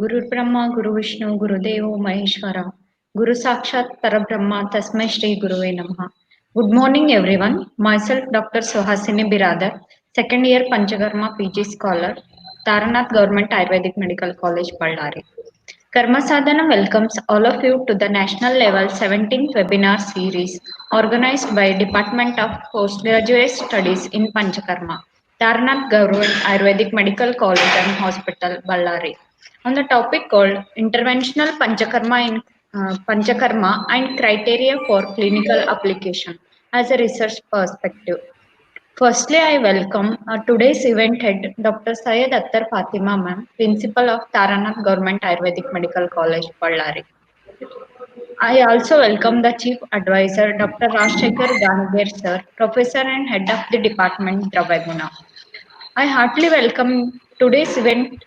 Guru Brahma, Guru Vishnu, Guru Devo Maheshwara, Guru Sakshat Parabrahma, Tasmai Shri Guruve Namaha. Good morning, everyone. Myself, Dr. Suhasini Biradar, second year Panchakarma PG scholar, Taranath Government Ayurvedic Medical College, Ballari. Karma Sadhana welcomes all of you to the national level 17th webinar series organized by Department of Postgraduate Studies in Panchakarma, Taranath Government Ayurvedic Medical College and Hospital, Ballari, on the topic called Interventional Panchakarma and Criteria for Clinical Application as a Research Perspective. Firstly, I welcome today's event head, Dr. Syed Attar Fatima ma'am, Principal of Taranath Government Ayurvedic Medical College, Ballari. I also welcome the Chief Advisor, Dr. Rajshekhar Ganagir sir, Professor and Head of the Department, Dravaguna. I heartily welcome today's event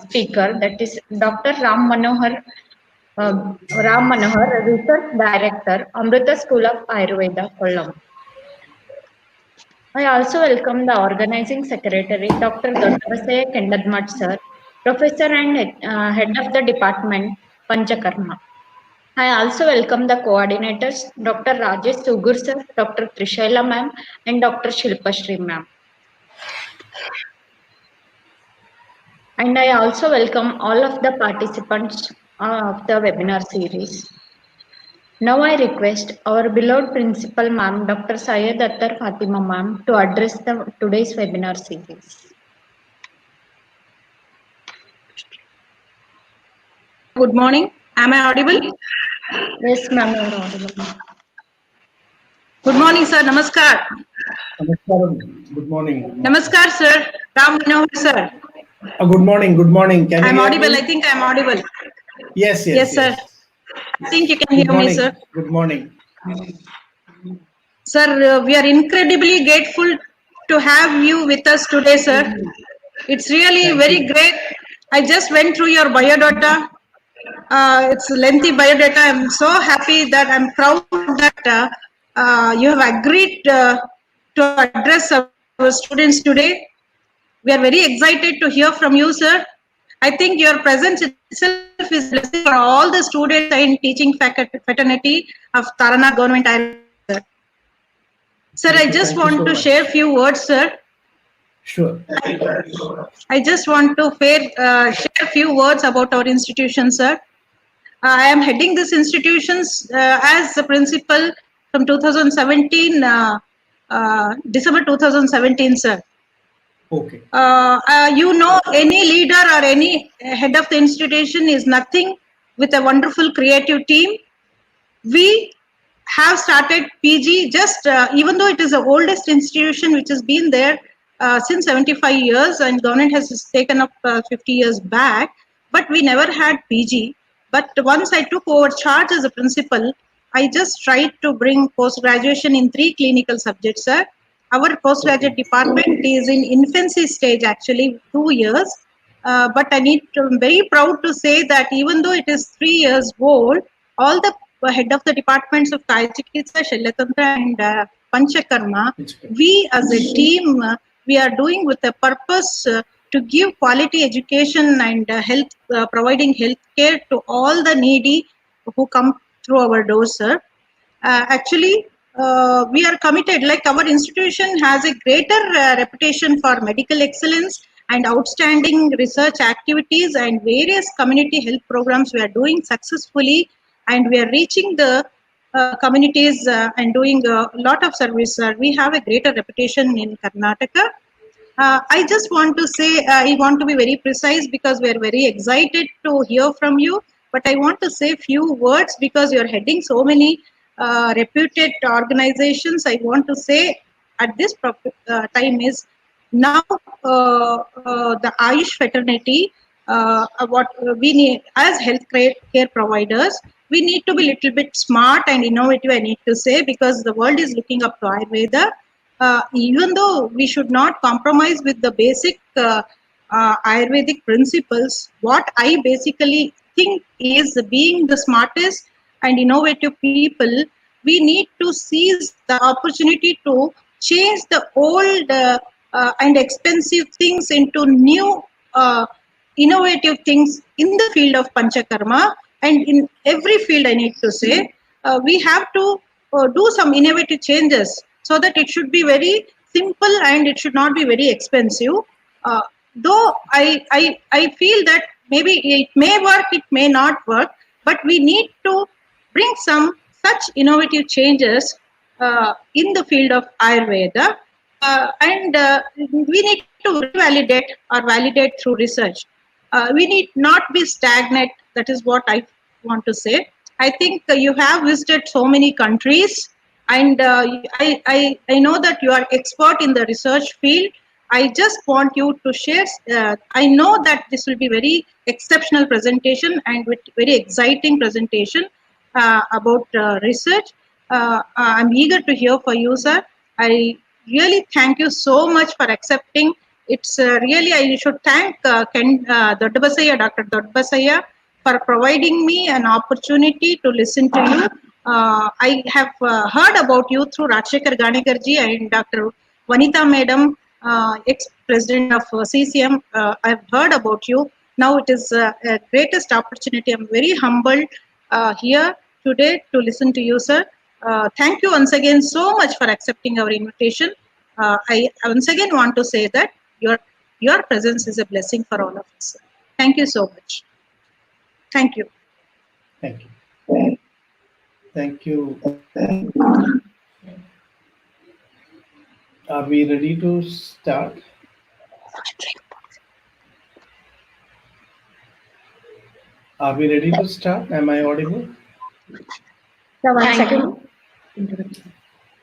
speaker, that is Dr. Ram Manohar, Research Director, Amritha School of Ayurveda, Kollam. I also welcome the organizing secretary, Dr. Dosha Kendadmat sir, Professor and Head of the Department, Panchakarma. I also welcome the coordinators, Dr. Rajesh Sugur sir, Dr. Trishaila ma'am, and Dr. Shilpa Shri ma'am. And I also welcome all of the participants of the webinar series. Now I request our beloved principal ma'am, Dr. Syed Attar Fatima ma'am, to address today's webinar series. Good morning. Am I audible? Yes, ma'am, you are audible. Good morning, sir. Namaskar. Namaskaram. Good morning. Namaskar, sir. Ram Manohar, sir. Good morning. Good morning. Can I'm you hear audible. me? I think I'm audible. Yes, Yes, sir. I think you can Good hear morning. me, sir. Good morning. Sir, we are incredibly grateful to have you with us today, sir. It's really Thank very you. great. I just went through your biodata. It's a lengthy biodata. I'm so happy that I'm proud that you have agreed to address our students today. We are very excited to hear from you, sir. I think your presence itself is a blessing for all the students and teaching fraternity of Taranath Government Ayurveda. Sir, I just want to share a few words, sir. Sure. I just want to share a few words about our institution, sir. I am heading this institutions as the principal from 2017, December 2017, sir. Okay. You know, any leader or any head of the institution is nothing with a wonderful creative team. We have started PG just, even though it is the oldest institution which has been there since 75 years and government has taken up 50 years back, but we never had PG. But once I took over charge as a principal, I just tried to bring post-graduation in 3 clinical subjects, sir. Our postgraduate department is in infancy stage, actually 2 years. But I'm very proud to say that even though it is 3 years old, all the head of the departments of Kaya Chikitsa, Shalyatantra and Panchakarma, we as a team, we are doing with a purpose to give quality education and providing health care to all the needy who come through our doors, sir. Actually, we are committed, like our institution has a greater reputation for medical excellence and outstanding research activities and various community health programs we are doing successfully, and we are reaching the communities and doing a lot of service. We have a greater reputation in Karnataka. I just want to say, I want to be very precise because we are very excited to hear from you, but I want to say few words because you are heading so many reputed organizations. I want to say at this time is now the Ayush fraternity, what we need as health care providers, we need to be a little bit smart and innovative, I need to say, because the world is looking up to Ayurveda. Even though we should not compromise with the basic Ayurvedic principles, what I basically think is being the smartest and innovative people, we need to seize the opportunity to change the old and expensive things into new innovative things in the field of Panchakarma, and in every field, I need to say, we have to do some innovative changes so that it should be very simple and it should not be very expensive. Though I feel that maybe it may work, it may not work, but we need to bring some such innovative changes in the field of Ayurveda, and we need to revalidate or validate through research. We need not be stagnant. That is what I want to say. I think you have visited so many countries, and I know that you are expert in the research field. I just want you to share. I know that this will be very exceptional presentation and with very exciting presentation about research. I'm eager to hear for you, sir. I really thank you so much for accepting. It's really, I should thank Dr. Dodbasaya, for providing me an opportunity to listen to you. I have heard about you through Rajshekar Ganekarji and Dr. Vanita Madam, ex-president of CCM. I've heard about you. Now it is a greatest opportunity. I'm very humbled here today to listen to you, sir. Thank you once again so much for accepting our invitation. I once again want to say that your presence is a blessing for all of us. Thank you so much. Thank you. Thank you. Thank you. Are we ready to start? Are we ready to start? Am I audible? Thank you.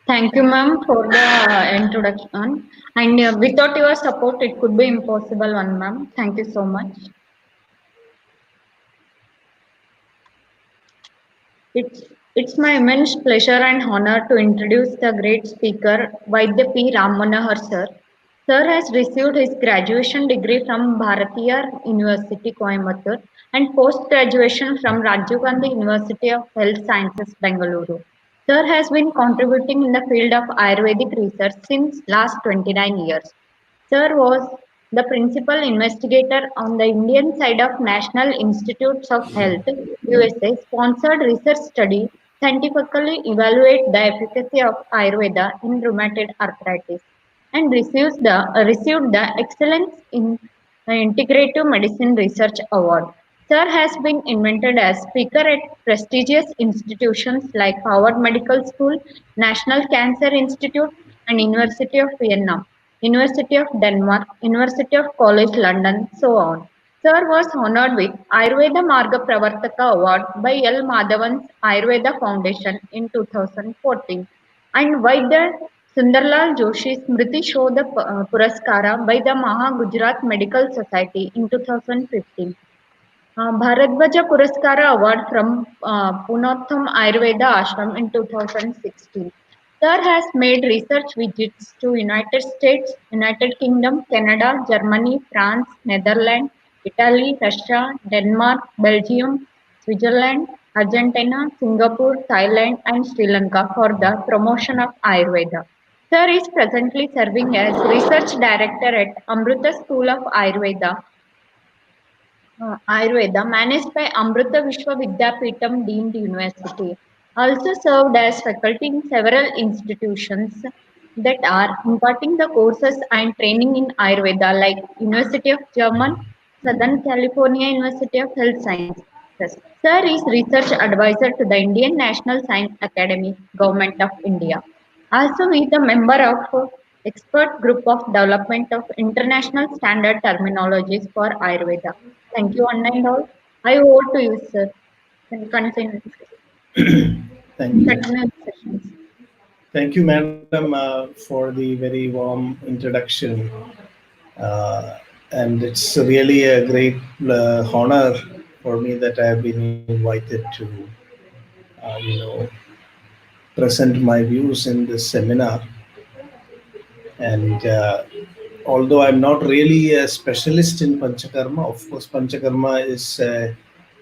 Thank you, ma'am, for the introduction. And without your support, it could be impossible, one, ma'am. Thank you so much. It's my immense pleasure and honor to introduce the great speaker, Vaidya P. Rammanohar, sir. Sir has received his graduation degree from Bharatiya University, Coimbatore, and post-graduation from Rajiv Gandhi University of Health Sciences, Bengaluru. Sir has been contributing in the field of Ayurvedic research since last 29 years. Sir was the principal investigator on the Indian side of National Institutes of Health, USA, sponsored research study scientifically evaluate the efficacy of Ayurveda in rheumatoid arthritis and received the Excellence in Integrative Medicine Research Award. Sir has been invited as speaker at prestigious institutions like Harvard Medical School, National Cancer Institute, and University of Vienna, University of Denmark, University of College London, so on. Sir was honored with Ayurveda Marga Pravartaka Award by L. Madhavan's Ayurveda Foundation in 2014 and Vaidya Sundarlal Joshi Smriti Shodha Puraskara by the Maha Gujarat Medical Society in 2015. Bharadwaja Puraskara Award from Punotham Ayurveda Ashram in 2016. Sir has made research visits to United States, United Kingdom, Canada, Germany, France, Netherlands, Italy, Russia, Denmark, Belgium, Switzerland, Argentina, Singapore, Thailand, and Sri Lanka for the promotion of Ayurveda. Sir is presently serving as Research Director at Amritha School of Ayurveda, managed by Amritha Vishwa Vidyapeetham Deemed University. Also served as faculty in several institutions that are imparting the courses and training in Ayurveda like University of German, Southern California University of Health Sciences. Sir is research advisor to the Indian National Science Academy, Government of India. Also, he is a member of expert group of development of international standard terminologies for Ayurveda. Thank you, one and all. I over to you, sir. Can continue. Thank you. Continue the sessions. Thank you, madam, for the very warm introduction. And it's really a great honor for me that I have been invited to, present my views in this seminar. And although I'm not really a specialist in Panchakarma, of course, Panchakarma is a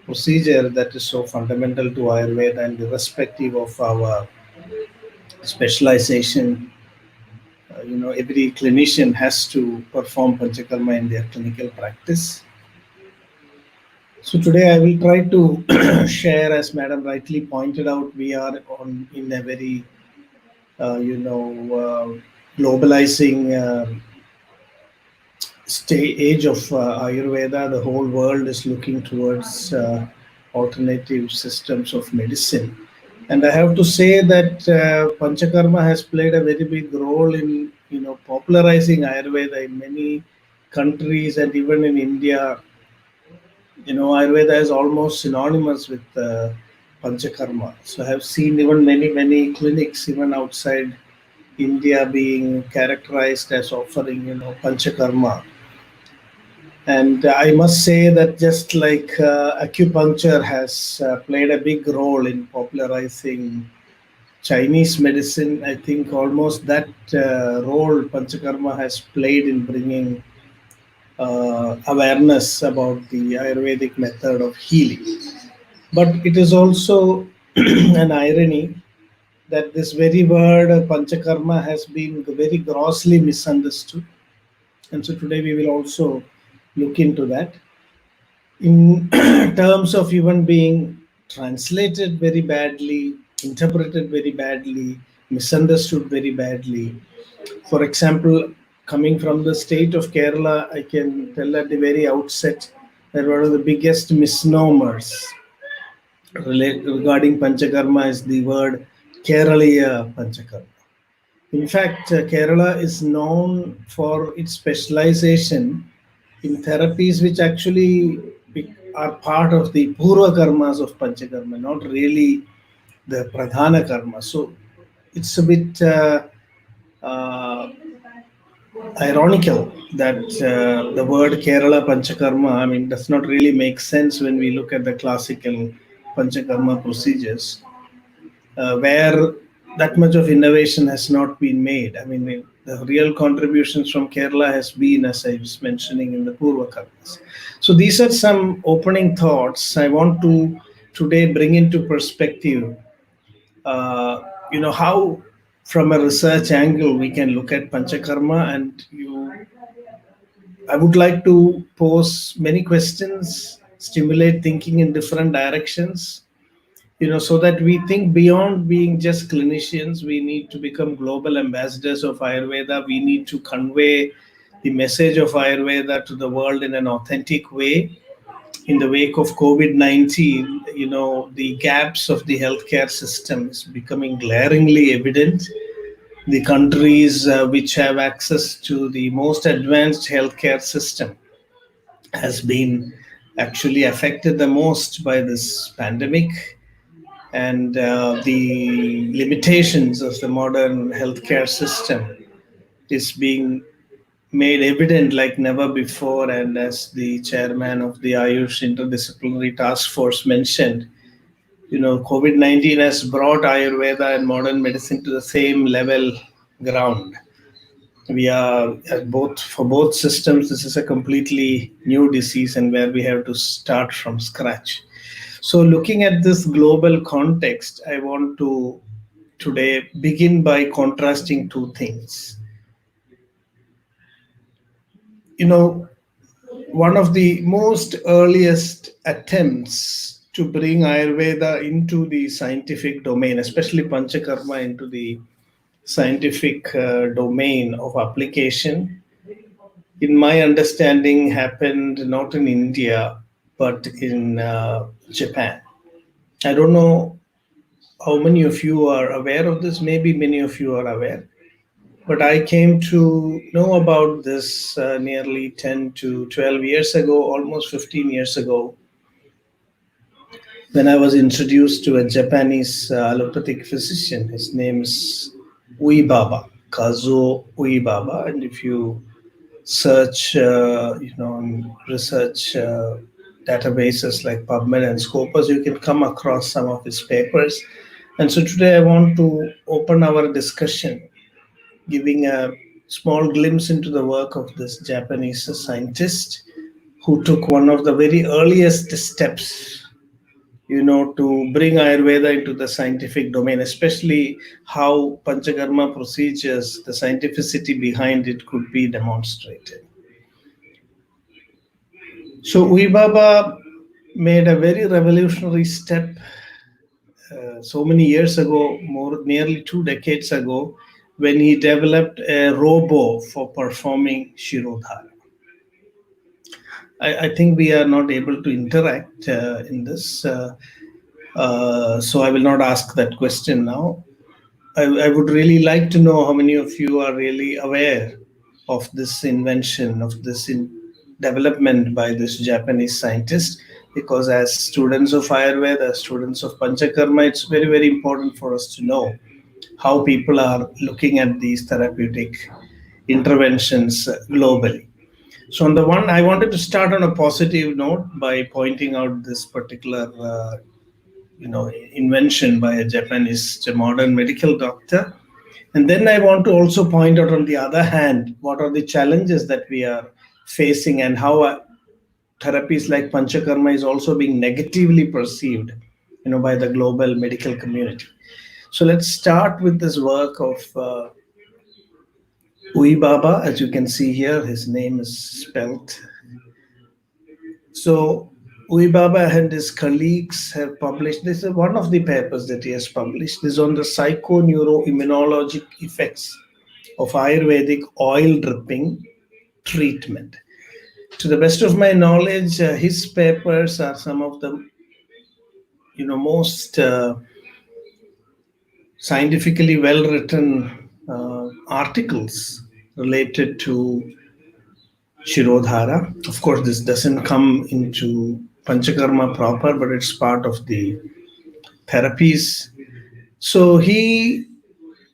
procedure that is so fundamental to Ayurveda, and irrespective of our specialization, every clinician has to perform Panchakarma in their clinical practice. So today I will try to share, as Madam rightly pointed out, we are in a very, globalizing age of Ayurveda. The whole world is looking towards alternative systems of medicine. And I have to say that Panchakarma has played a very big role in, popularizing Ayurveda in many countries, and even in India. Ayurveda is almost synonymous with Panchakarma. So I have seen even many clinics, even outside India, being characterized as offering, Panchakarma. And I must say that just like acupuncture has played a big role in popularizing Chinese medicine, I think almost that role Panchakarma has played in bringing awareness about the Ayurvedic method of healing. But it is also an irony that this very word Panchakarma has been very grossly misunderstood. And so today we will also look into that. In terms of even being translated very badly, interpreted very badly, misunderstood very badly. For example, coming from the state of Kerala, I can tell at the very outset that one of the biggest misnomers regarding Panchakarma is the word Keraliya Panchakarma. In fact, Kerala is known for its specialization in therapies which actually are part of the Purva Karmas of Panchakarma, not really the Pradhana Karma. So it's a bit uh, ironical that the word Kerala Panchakarma, I mean, does not really make sense when we look at the classical Panchakarma procedures, where that much of innovation has not been made. I mean, the real contributions from Kerala has been, as I was mentioning, in the Purva Karmas. So these are some opening thoughts I want to today bring into perspective. How from a research angle we can look at Panchakarma, and I would like to pose many questions, stimulate thinking in different directions, so that we think beyond being just clinicians. We need to become global ambassadors of Ayurveda. We need to convey the message of Ayurveda to the world in an authentic way. In the wake of COVID-19, the gaps of the healthcare system is becoming glaringly evident. The countries which have access to the most advanced healthcare system has been actually affected the most by this pandemic, and the limitations of the modern healthcare system is being made evident like never before. And as the chairman of the Ayush Interdisciplinary Task Force mentioned, COVID-19 has brought Ayurveda and modern medicine to the same level ground. We are for both systems, this is a completely new disease, and where we have to start from scratch. So looking at this global context, I want to today begin by contrasting two things. One of the most earliest attempts to bring Ayurveda into the scientific domain, especially Panchakarma into the scientific domain of application, in my understanding, happened not in India, but in Japan. I don't know how many of you are aware of this. Maybe many of you are aware. But I came to know about this nearly 10 to 12 years ago, almost 15 years ago, when I was introduced to a Japanese allopathic physician. His name is Uibaba, Kazuo Uibaba. And if you search, research databases like PubMed and Scopus, you can come across some of his papers. And so today I want to open our discussion giving a small glimpse into the work of this Japanese scientist who took one of the very earliest steps, to bring Ayurveda into the scientific domain, especially how Panchakarma procedures, the scientificity behind it could be demonstrated. So Uibaba made a very revolutionary step so many years ago, nearly 2 decades ago, when he developed a robo for performing Shirodhara. I think we are not able to interact in this, so I will not ask that question now. I would really like to know how many of you are really aware of this invention, of this development by this Japanese scientist. Because as students of Ayurveda, students of Panchakarma, it's very, very important for us to know how people are looking at these therapeutic interventions globally. So, on the one, I wanted to start on a positive note by pointing out this particular invention by a Japanese modern medical doctor. And then I want to also point out, on the other hand, what are the challenges that we are facing, and how therapies like Panchakarma is also being negatively perceived, by the global medical community. So let's start with this work of Baba. As you can see here, his name is spelled. So Baba and his colleagues have published, this is one of the papers that he has published, this is on the psychoneuroimmunologic effects of Ayurvedic oil dripping treatment. To the best of my knowledge, his papers are some of the most scientifically well written articles related to Shirodhara. Of course, this doesn't come into Panchakarma proper, but it's part of the therapies. So he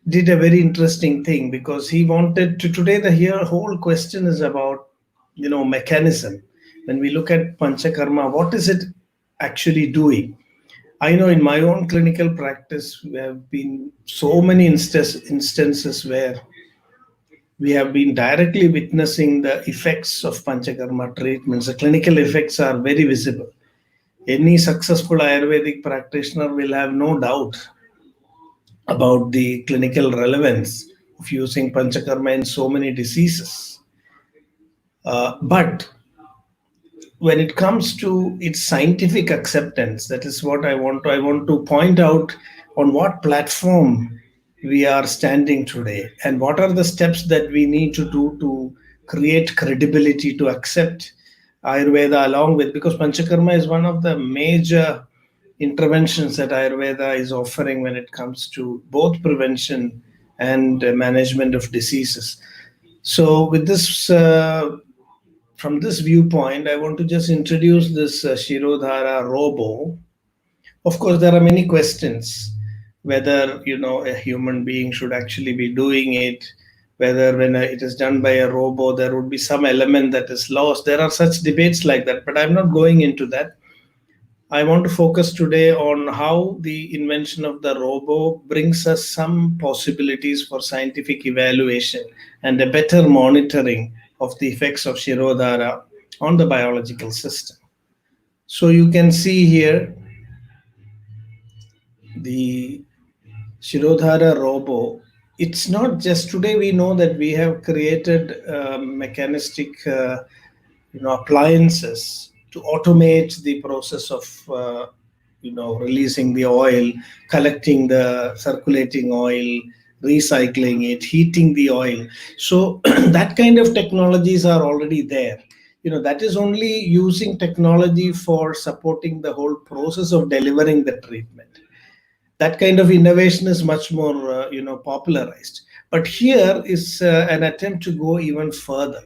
did a very interesting thing, because he wanted to, today the here whole question is about mechanism. When we look at Panchakarma, what is it actually doing? I know in my own clinical practice, there have been so many instances where we have been directly witnessing the effects of Panchakarma treatments. The clinical effects are very visible. Any successful Ayurvedic practitioner will have no doubt about the clinical relevance of using Panchakarma in so many diseases. But when it comes to its scientific acceptance, that is what I want to point out on what platform we are standing today, and what are the steps that we need to do to create credibility, to accept Ayurveda along with, because Panchakarma is one of the major interventions that Ayurveda is offering when it comes to both prevention and management of diseases. So with this, from this viewpoint, I want to just introduce this Shirodhara robo. Of course, there are many questions whether a human being should actually be doing it, whether when it is done by a robo there would be some element that is lost. There are such debates like that, but I'm not going into that. I want to focus today on how the invention of the robo brings us some possibilities for scientific evaluation and a better monitoring of the effects of Shirodhara on the biological system. So you can see here the Shirodhara robo. It's not just today, we know that we have created mechanistic appliances to automate the process of releasing the oil, collecting the circulating oil, recycling it, heating the oil. So that kind of technologies are already there. That is only using technology for supporting the whole process of delivering the treatment. That kind of innovation is much more popularized. But here is an attempt to go even further.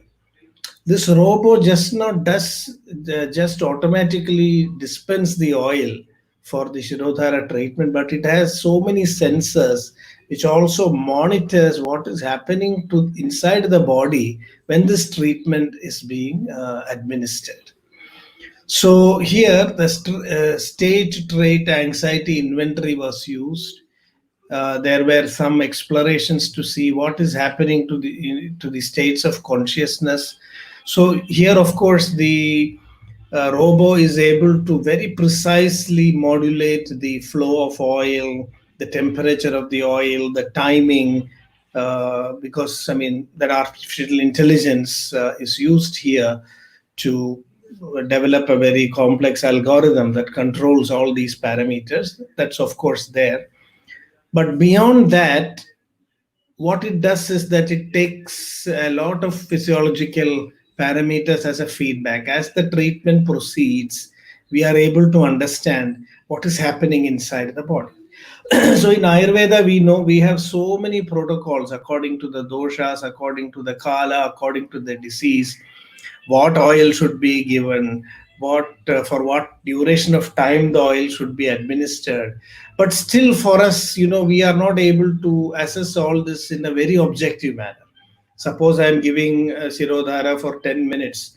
This robo just not does just automatically dispense the oil for the Shirodhara treatment, but it has so many sensors which also monitors what is happening to inside the body when this treatment is being administered. So here the state trait anxiety inventory was used. There were some explorations to see what is happening to the states of consciousness. So here, of course, the robo is able to very precisely modulate the flow of oil, the temperature of the oil, the timing, because that artificial intelligence is used here to develop a very complex algorithm that controls all these parameters. That's of course there. But beyond that, what it does is that it takes a lot of physiological parameters as a feedback. As the treatment proceeds, we are able to understand what is happening inside the body. So in Ayurveda, we know we have so many protocols according to the doshas, according to the kala, according to the disease, what oil should be given, what for what duration of time the oil should be administered. But still, for us, we are not able to assess all this in a very objective manner. Suppose I am giving Shirodhara for 10 minutes.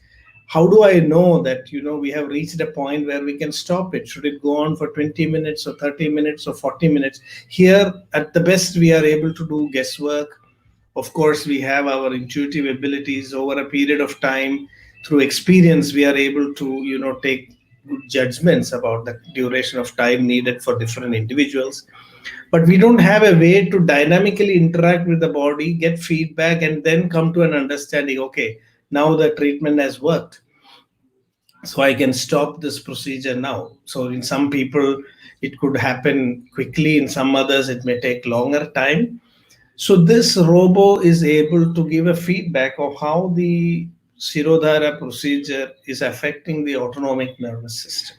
How do I know that we have reached a point where we can stop it? Should it go on for 20 minutes or 30 minutes or 40 minutes? Here, at the best, we are able to do guesswork. Of course, we have our intuitive abilities over a period of time. Through experience, we are able to take good judgments about the duration of time needed for different individuals. But we don't have a way to dynamically interact with the body, get feedback, and then come to an understanding, okay, now the treatment has worked, so I can stop this procedure now. So in some people, it could happen quickly. In some others, it may take longer time. So this robo is able to give a feedback of how the Shirodhara procedure is affecting the autonomic nervous system.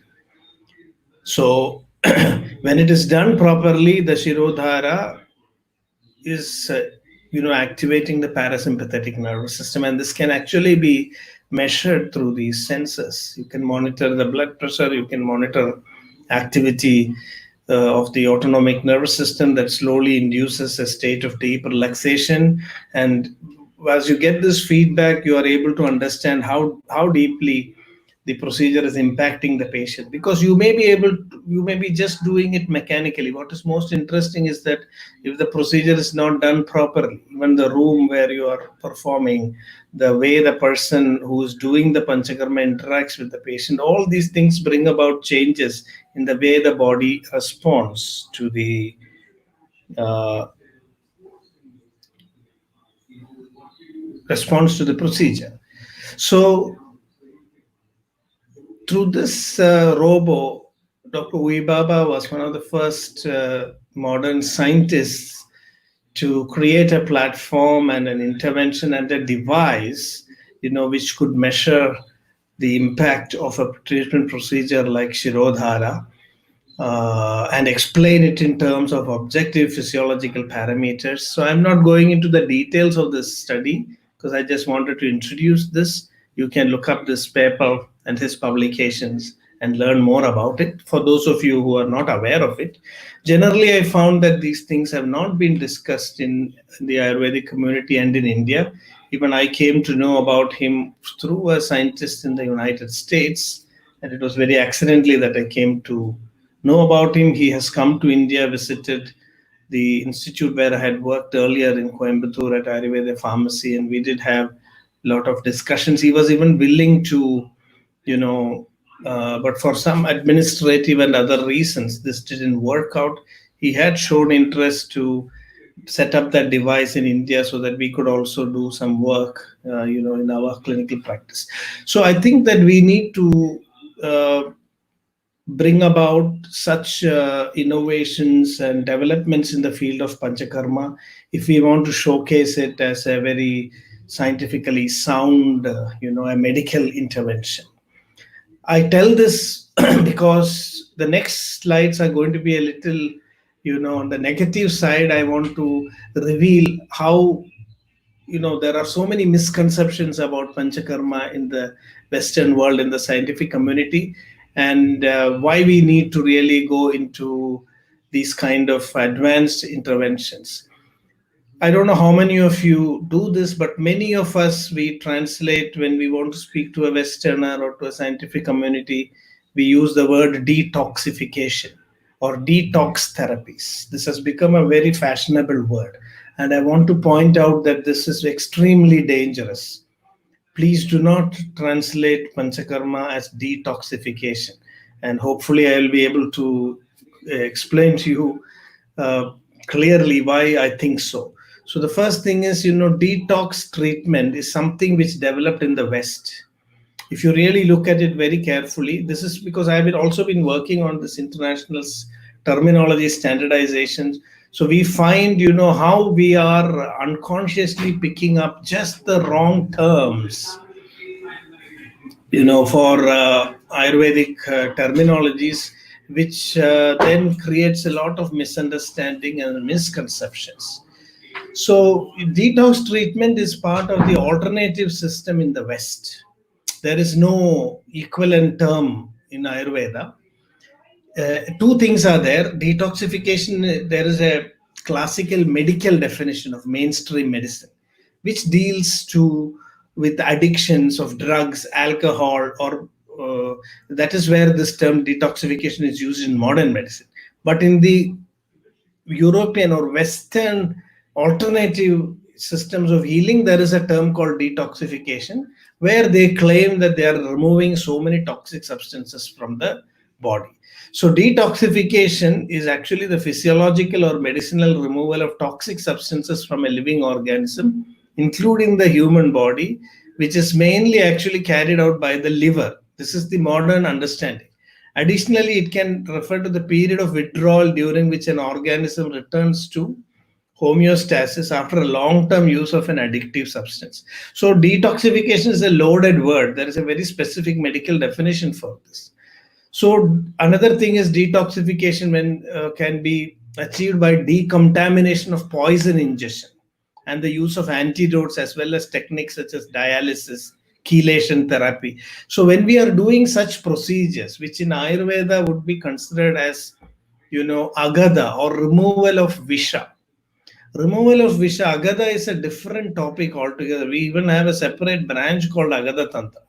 So when it is done properly, the Shirodhara is activating the parasympathetic nervous system, and this can actually be measured through these sensors. You can monitor the blood pressure, you can monitor activity of the autonomic nervous system that slowly induces a state of deep relaxation. And as you get this feedback, you are able to understand how deeply the procedure is impacting the patient, because you may be just doing it mechanically. What is most interesting is that if the procedure is not done properly, even the room where you are performing, the way the person who is doing the Panchakarma interacts with the patient, all these things bring about changes in the way the body responds to the procedure. So through this robo, Dr. Uibaba was one of the first modern scientists to create a platform and an intervention and a device, which could measure the impact of a treatment procedure like Shirodhara and explain it in terms of objective physiological parameters. So I'm not going into the details of this study because I just wanted to introduce this. You can look up this paper and his publications and learn more about it. For those of you who are not aware of it, generally I found that these things have not been discussed in the Ayurvedic community and in India. Even I came to know about him through a scientist in the United States, and it was very accidentally that I came to know about him. He has come to India, visited the institute where I had worked earlier in Coimbatore at Ayurveda Pharmacy, and we did have a lot of discussions. He was even willing to, but for some administrative and other reasons, this didn't work out. He had shown interest to set up that device in India so that we could also do some work, in our clinical practice. So I think that we need to bring about such innovations and developments in the field of Panchakarma if we want to showcase it as a very scientifically sound, a medical intervention. I tell this because the next slides are going to be a little, on the negative side. I want to reveal how, there are so many misconceptions about Panchakarma in the Western world, in the scientific community, and why we need to really go into these kind of advanced interventions. I don't know how many of you do this, but many of us, we translate when we want to speak to a Westerner or to a scientific community, we use the word detoxification or detox therapies. This has become a very fashionable word. And I want to point out that this is extremely dangerous. Please do not translate Panchakarma as detoxification. And hopefully I will be able to explain to you clearly why I think so. So the first thing is, detox treatment is something which developed in the West. If you really look at it very carefully, this is because I've also been working on this international terminology standardization. So we find, how we are unconsciously picking up just the wrong terms, for Ayurvedic terminologies, which then creates a lot of misunderstanding and misconceptions. So detox treatment is part of the alternative system in the West. There is no equivalent term in Ayurveda. Two things are there. Detoxification, there is a classical medical definition of mainstream medicine, which deals with addictions of drugs, alcohol, or that is where this term detoxification is used in modern medicine. But in the European or Western alternative systems of healing, there is a term called detoxification, where they claim that they are removing so many toxic substances from the body. So detoxification is actually the physiological or medicinal removal of toxic substances from a living organism, including the human body, which is mainly actually carried out by the liver. This is the modern understanding. Additionally, it can refer to the period of withdrawal during which an organism returns to homeostasis after a long-term use of an addictive substance. So detoxification is a loaded word. There is a very specific medical definition for this. So another thing is detoxification can be achieved by decontamination of poison ingestion and the use of antidotes, as well as techniques such as dialysis, chelation therapy. So when we are doing such procedures, which in Ayurveda would be considered as, agada or removal of visha. Removal of visha, agada is a different topic altogether. We even have a separate branch called Agada Tantra.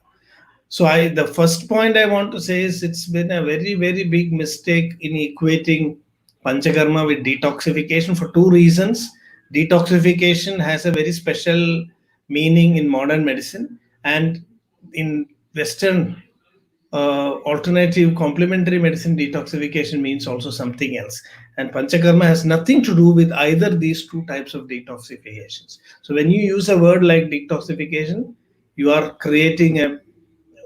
So the first point I want to say is it's been a very, very big mistake in equating Panchakarma with detoxification for two reasons. Detoxification has a very special meaning in modern medicine, and in Western alternative complementary medicine, detoxification means also something else. And Panchakarma has nothing to do with either these two types of detoxifications. So when you use a word like detoxification, you are creating a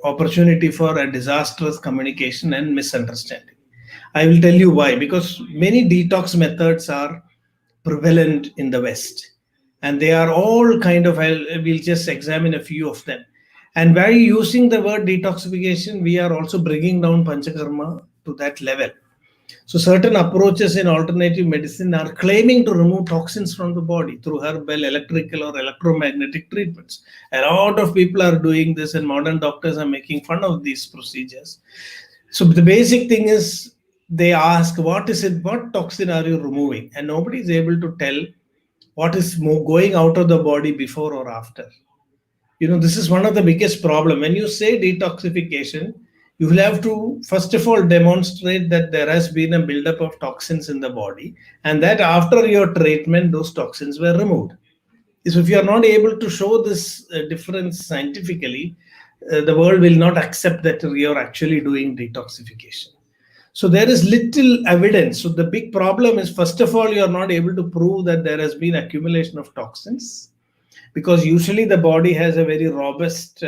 opportunity for a disastrous communication and misunderstanding. I will tell you why. Because many detox methods are prevalent in the West, and they are all kind of, we'll just examine a few of them. And by using the word detoxification, we are also bringing down Panchakarma to that level. So certain approaches in alternative medicine are claiming to remove toxins from the body through herbal, electrical, or electromagnetic treatments. A lot of people are doing this, and modern doctors are making fun of these procedures. So the basic thing is, they ask, what toxin are you removing? And nobody is able to tell what is going out of the body before or after. This is one of the biggest problems. When you say detoxification, you will have to, first of all, demonstrate that there has been a buildup of toxins in the body, and that after your treatment, those toxins were removed. So if you are not able to show this difference scientifically, the world will not accept that you are actually doing detoxification. So there is little evidence. So the big problem is, first of all, you are not able to prove that there has been accumulation of toxins, because usually the body has a very robust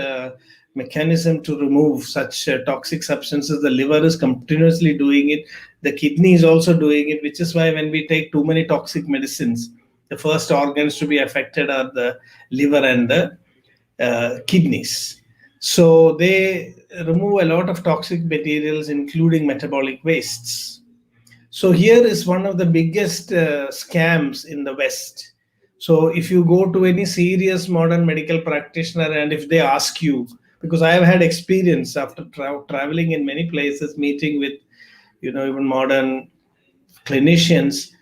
mechanism to remove such toxic substances. The liver is continuously doing it. The kidney is also doing it, which is why when we take too many toxic medicines, the first organs to be affected are the liver and the kidneys. So they remove a lot of toxic materials, including metabolic wastes. So here is one of the biggest scams in the West. So if you go to any serious modern medical practitioner, and if they ask you, because I have had experience after traveling in many places, meeting with, even modern clinicians,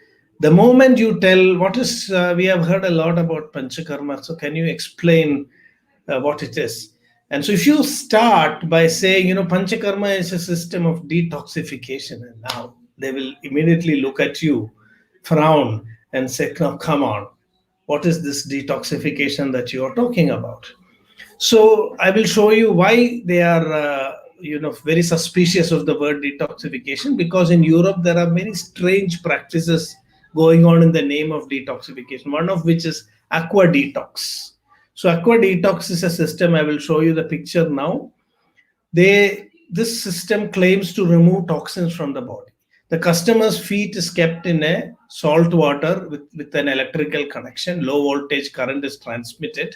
the moment you tell what is, we have heard a lot about Panchakarma, so can you explain what it is? And so if you start by saying, Panchakarma is a system of detoxification, and now they will immediately look at you, frown, and say, no, come on, what is this detoxification that you are talking about? So I will show you why they are, very suspicious of the word detoxification, because in Europe, there are many strange practices going on in the name of detoxification, one of which is aqua detox. So aqua detox is a system. I will show you the picture now. this system claims to remove toxins from the body. The customer's feet is kept in a salt water with an electrical connection. Low voltage current is transmitted.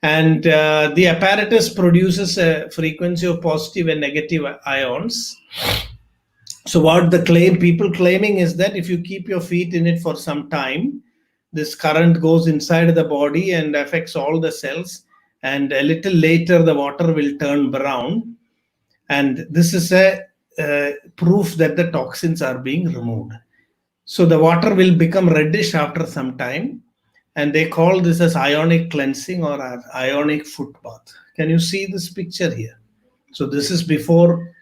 And the apparatus produces a frequency of positive and negative ions. So what people claiming is that if you keep your feet in it for some time, this current goes inside the body and affects all the cells. And a little later, the water will turn brown. And this is a proof that the toxins are being removed. So the water will become reddish after some time. And they call this as ionic cleansing or ionic foot bath. Can you see this picture here? So this is before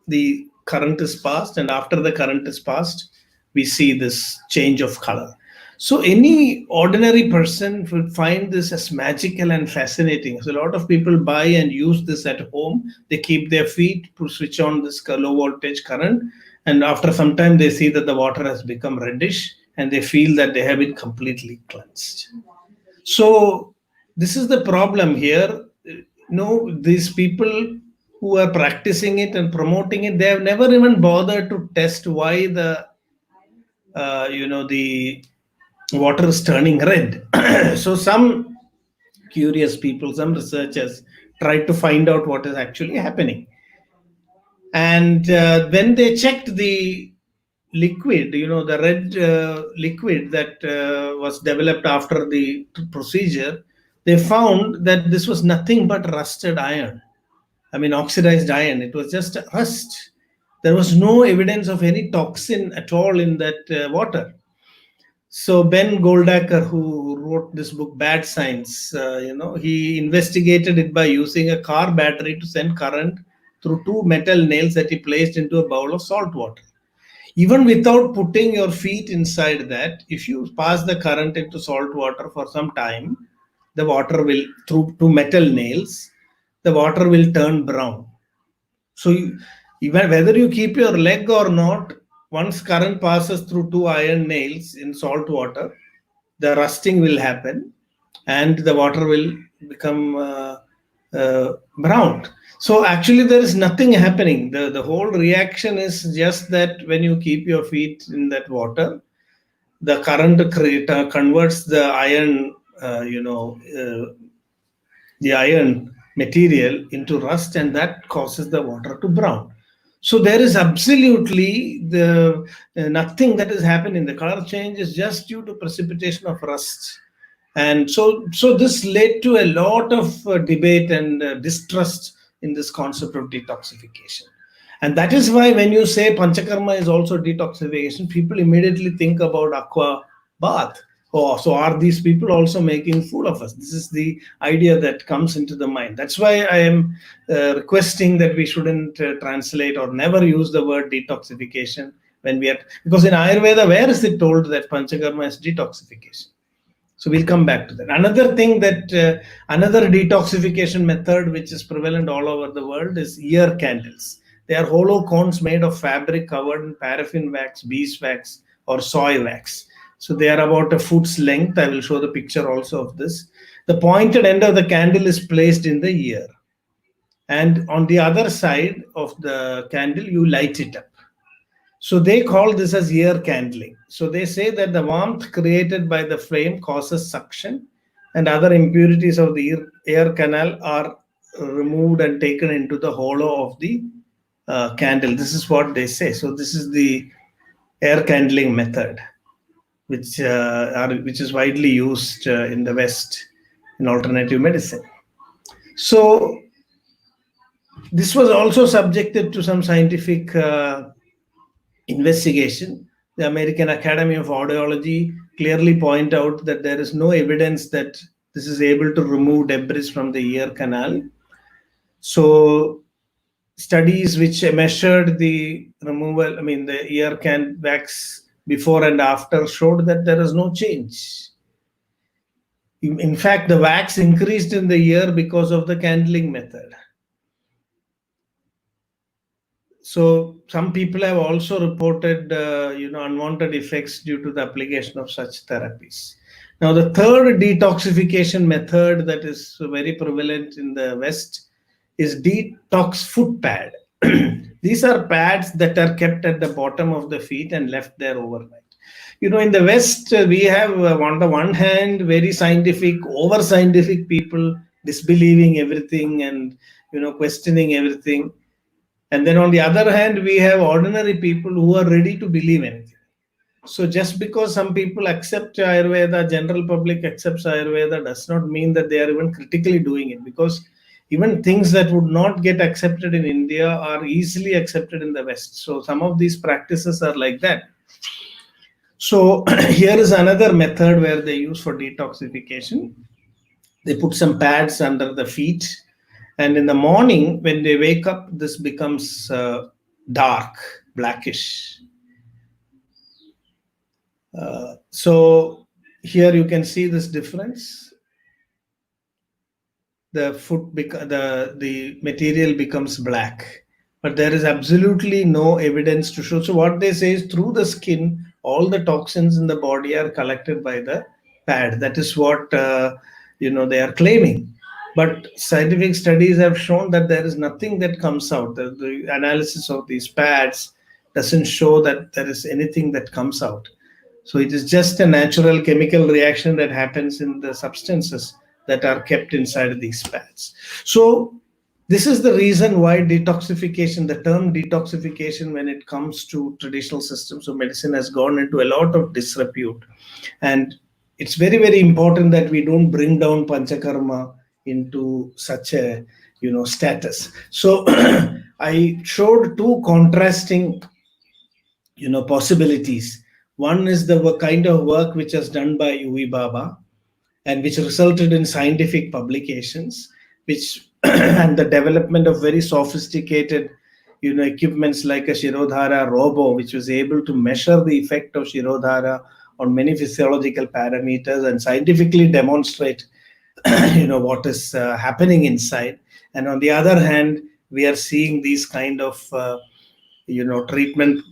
the current is passed, and after the current is passed, we see this change of color. So any ordinary person would find this as magical and fascinating. So a lot of people buy and use this at home. They keep their feet to switch on this low voltage current, and after some time they see that the water has become reddish and they feel that they have been completely cleansed. So this is the problem here. These people who are practicing it and promoting it, they have never even bothered to test why the water is turning red. So some curious people, some researchers tried to find out what is actually happening. And when they checked the liquid, the red liquid that was developed after the procedure, they found that this was nothing but rusted iron. Oxidized iron. It was just rust. There was no evidence of any toxin at all in that water. So Ben Goldacker, who wrote this book, Bad Science, he investigated it by using a car battery to send current through two metal nails that he placed into a bowl of salt water. Even without putting your feet inside that, if you pass the current into salt water for some time, the water will, through two metal nails, the water will turn brown. So even whether you keep your leg or not, once current passes through two iron nails in salt water, the rusting will happen and the water will become brown. So actually there is nothing happening. The whole reaction is just that when you keep your feet in that water, the current converts the iron, the iron material into rust, and that causes the water to brown. So there is absolutely nothing that is happening. The color change is just due to precipitation of rust. And so this led to a lot of debate and distrust in this concept of detoxification. And that is why when you say Panchakarma is also detoxification, people immediately think about aqua bath. Oh, so are these people also making fool of us? This is the idea that comes into the mind. That's why I am requesting that we shouldn't translate or never use the word detoxification when we are, because in Ayurveda, where is it told that Panchakarma is detoxification? So we'll come back to that. Another thing that, another detoxification method which is prevalent all over the world is ear candles. They are hollow cones made of fabric covered in paraffin wax, beeswax, or soy wax. So they are about a foot's length. I will show the picture also of this. The pointed end of the candle is placed in the ear. And on the other side of the candle, you light it up. So they call this as ear candling. So they say that the warmth created by the flame causes suction, and other impurities of the ear canal are removed and taken into the hollow of the candle. This is what they say. So this is the air candling method, which is widely used in the West in alternative medicine. So this was also subjected to some scientific investigation. The American Academy of Audiology clearly point out that there is no evidence that this is able to remove debris from the ear canal. So studies which measured the removal, the ear can wax before and after showed that there is no change. In fact, the wax increased in the ear because of the candling method. So some people have also reported, unwanted effects due to the application of such therapies. Now, the third detoxification method that is very prevalent in the West is detox foot pad. These are pads that are kept at the bottom of the feet and left there overnight. In the West, we have on the one hand very scientific, over scientific people disbelieving everything and questioning everything, and then on the other hand we have ordinary people who are ready to believe anything. So just because some people accept Ayurveda, general public accepts Ayurveda, does not mean that they are even critically doing it, because even things that would not get accepted in India are easily accepted in the West. So some of these practices are like that. So here is another method where they use for detoxification. They put some pads under the feet, and in the morning when they wake up, this becomes dark, blackish. So here you can see this difference. The the material becomes black, but there is absolutely no evidence to show. So what they say is, through the skin, all the toxins in the body are collected by the pad. That is what they are claiming. But scientific studies have shown that there is nothing that comes out. The analysis of these pads doesn't show that there is anything that comes out. So it is just a natural chemical reaction that happens in the substances that are kept inside these pads. So this is the reason why detoxification, the term detoxification, when it comes to traditional systems of medicine, has gone into a lot of disrepute. And it's very, very important that we don't bring down Panchakarma into such a status. So I showed two contrasting possibilities. One is the kind of work which was done by Uvi Baba and which resulted in scientific publications, which and the development of very sophisticated equipments like a Shirodhara robo, which was able to measure the effect of Shirodhara on many physiological parameters and scientifically demonstrate what is happening inside. And on the other hand, we are seeing these kind of treatment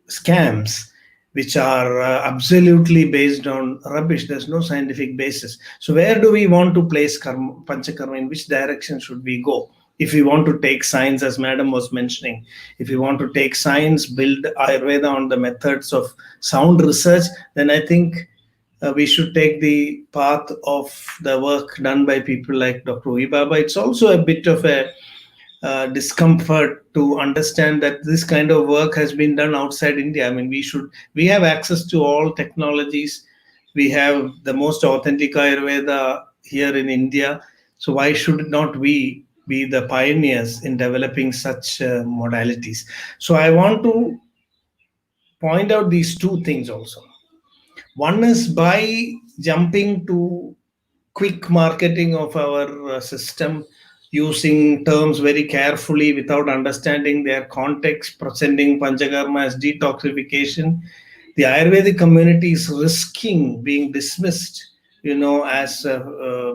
scams, which are absolutely based on rubbish. There's no scientific basis. So where do we want to place Panchakarma? In which direction should we go? If we want to take science, as Madam was mentioning, if we want to take science, build Ayurveda on the methods of sound research, then I think we should take the path of the work done by people like Dr. Uvi Baba. It's also a bit of a discomfort to understand that this kind of work has been done outside India. I mean, we have access to all technologies. We have the most authentic Ayurveda here in India. So why should not we be the pioneers in developing such modalities? So I want to point out these two things also. One is, by jumping to quick marketing of our system, using terms very carefully without understanding their context, presenting Panchakarma as detoxification, the Ayurvedic community is risking being dismissed, as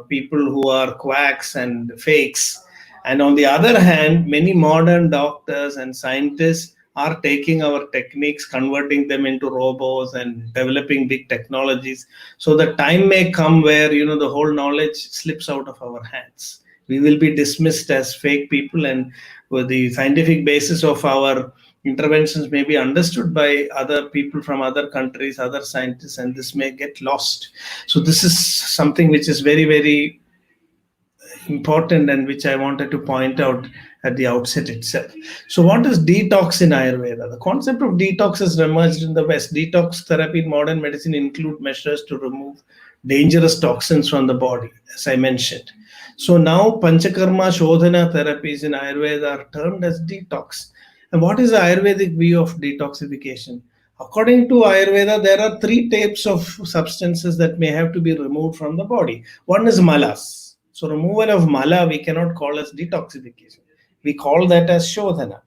people who are quacks and fakes. And on the other hand, many modern doctors and scientists are taking our techniques, converting them into robots and developing big technologies. So the time may come where, the whole knowledge slips out of our hands. We will be dismissed as fake people, and the scientific basis of our interventions may be understood by other people from other countries, other scientists, and this may get lost. So this is something which is very, very important and which I wanted to point out at the outset itself. So what is detox in Ayurveda? The concept of detox has emerged in the West. Detox therapy in modern medicine include measures to remove dangerous toxins from the body, as I mentioned. So now Panchakarma Shodhana therapies in Ayurveda are termed as detox. And what is the Ayurvedic view of detoxification? According to Ayurveda, there are three types of substances that may have to be removed from the body. One is malas. So removal of mala we cannot call as detoxification. We call that as Shodhana.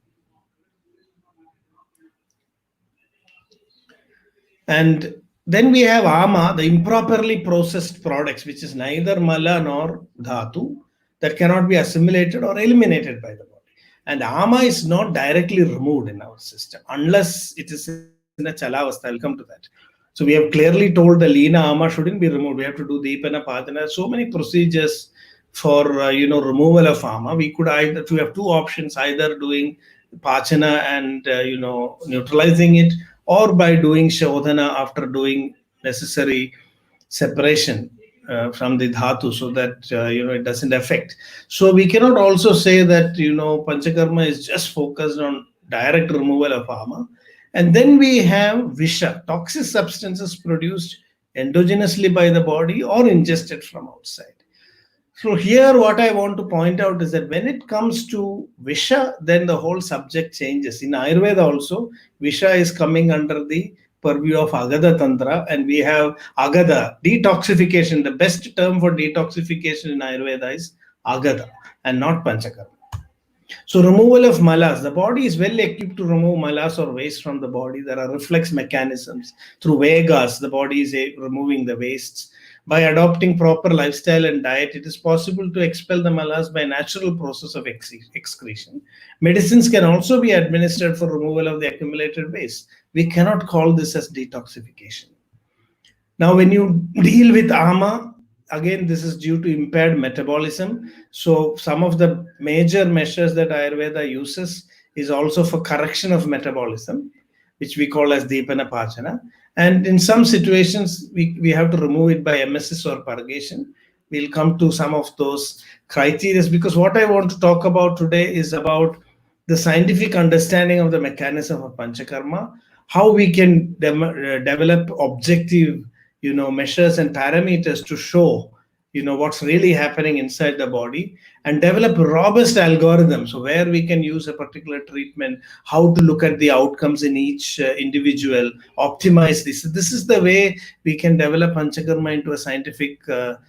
And then we have ama, the improperly processed products, which is neither mala nor dhatu, that cannot be assimilated or eliminated by the body. And ama is not directly removed in our system unless it is in a chalavastha. I'll come to that. So we have clearly told the leena ama shouldn't be removed. We have to do deepana, padana, so many procedures for removal of ama. We have two options: either doing pachana and neutralizing it, or by doing shodhana after doing necessary separation from the dhatu, so that it doesn't affect. So we cannot also say that panchakarma is just focused on direct removal of ama. And then we have visha, toxic substances produced endogenously by the body or ingested from outside. So here what I want to point out is that when it comes to Visha, then the whole subject changes. In Ayurveda also, Visha is coming under the purview of Agada Tantra, and we have Agada, detoxification. The best term for detoxification in Ayurveda is Agada and not Panchakarma. So removal of malas. The body is well equipped to remove malas or waste from the body. There are reflex mechanisms. Through Vegas, the body is removing the wastes. By adopting proper lifestyle and diet, it is possible to expel the malas by natural process of excretion. Medicines can also be administered for removal of the accumulated waste. We cannot call this as detoxification. Now, when you deal with ama, again, this is due to impaired metabolism. So some of the major measures that Ayurveda uses is also for correction of metabolism, which we call as Dipana Pachana. And in some situations, we have to remove it by emesis or purgation. We'll come to some of those criteria, because what I want to talk about today is about the scientific understanding of the mechanism of Panchakarma, how we can develop objective measures and parameters to show what's really happening inside the body, and develop robust algorithms. So where we can use a particular treatment, how to look at the outcomes in each individual, optimize this. This is the way we can develop Panchakarma into a scientific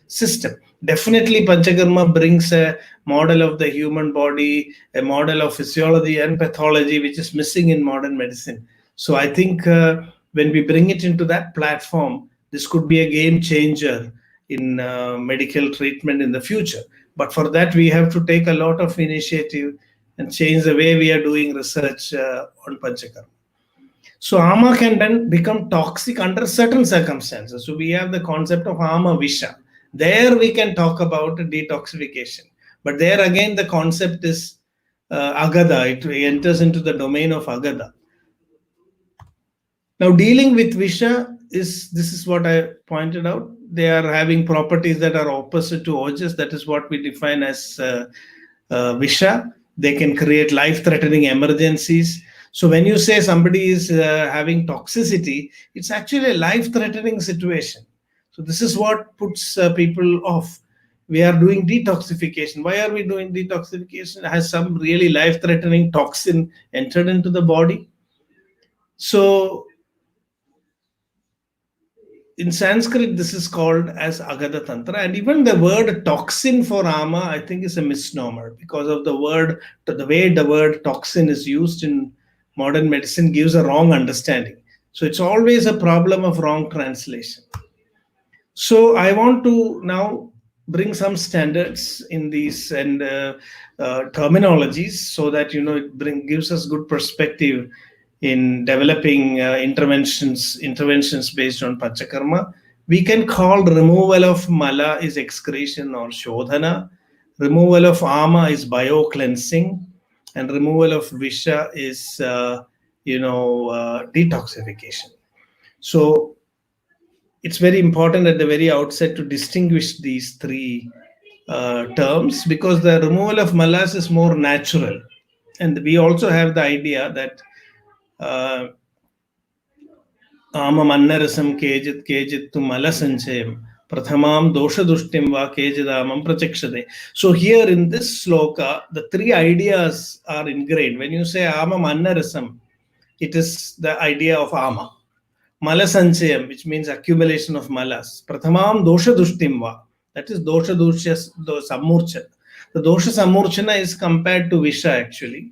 system. Definitely Panchakarma brings a model of the human body, a model of physiology and pathology, which is missing in modern medicine. So I think when we bring it into that platform, this could be a game changer in medical treatment in the future. But for that, we have to take a lot of initiative and change the way we are doing research on Panchakarma. So ama can then become toxic under certain circumstances. So we have the concept of ama visha. There we can talk about detoxification. But there again, the concept is agada. It enters into the domain of agada. Now, dealing with visha this is what I pointed out. They are having properties that are opposite to ojas. That is what we define as visha. They can create life-threatening emergencies. So when you say somebody is having toxicity, it's actually a life-threatening situation. So this is what puts people off. We are doing detoxification. Why are we doing detoxification? Has some really life-threatening toxin entered into the body? So in Sanskrit, this is called as Agada Tantra. And even the word toxin for ama, I think, is a misnomer, because of the way the word toxin is used in modern medicine gives a wrong understanding. So it's always a problem of wrong translation. So I want to now bring some standards in these and terminologies, so that it gives us good perspective in developing interventions based on Panchakarma. We can call removal of mala is excretion or shodhana, removal of ama is bio-cleansing, and removal of visha is detoxification. So it's very important at the very outset to distinguish these three terms, because the removal of malas is more natural. And we also have the idea that Amam annarasam kejit tu malasanchayam prathamam dosha dushtim va kejidamam prachakshade. So here in this sloka, the three ideas are ingrained. When you say amam annarasam, it is the idea of ama. Malasanchayam, which means accumulation of malas. Prathamam dosha dushtim va. That is dosha samurchana. The dosha samurchana is compared to visha actually,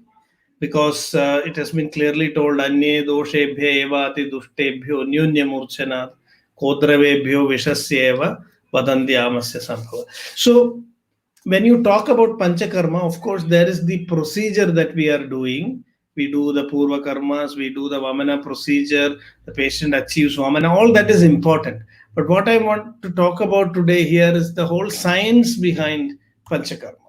because it has been clearly told, Anye doshebhya evati dushtebhyo nyunya murchana kodravebhyo vishasya eva vadandiyamasya sambhava. So when you talk about Panchakarma, of course, there is the procedure that we are doing. We do the Purva Karmas, we do the Vamana procedure, the patient achieves Vamana, all that is important. But what I want to talk about today here is the whole science behind Panchakarma.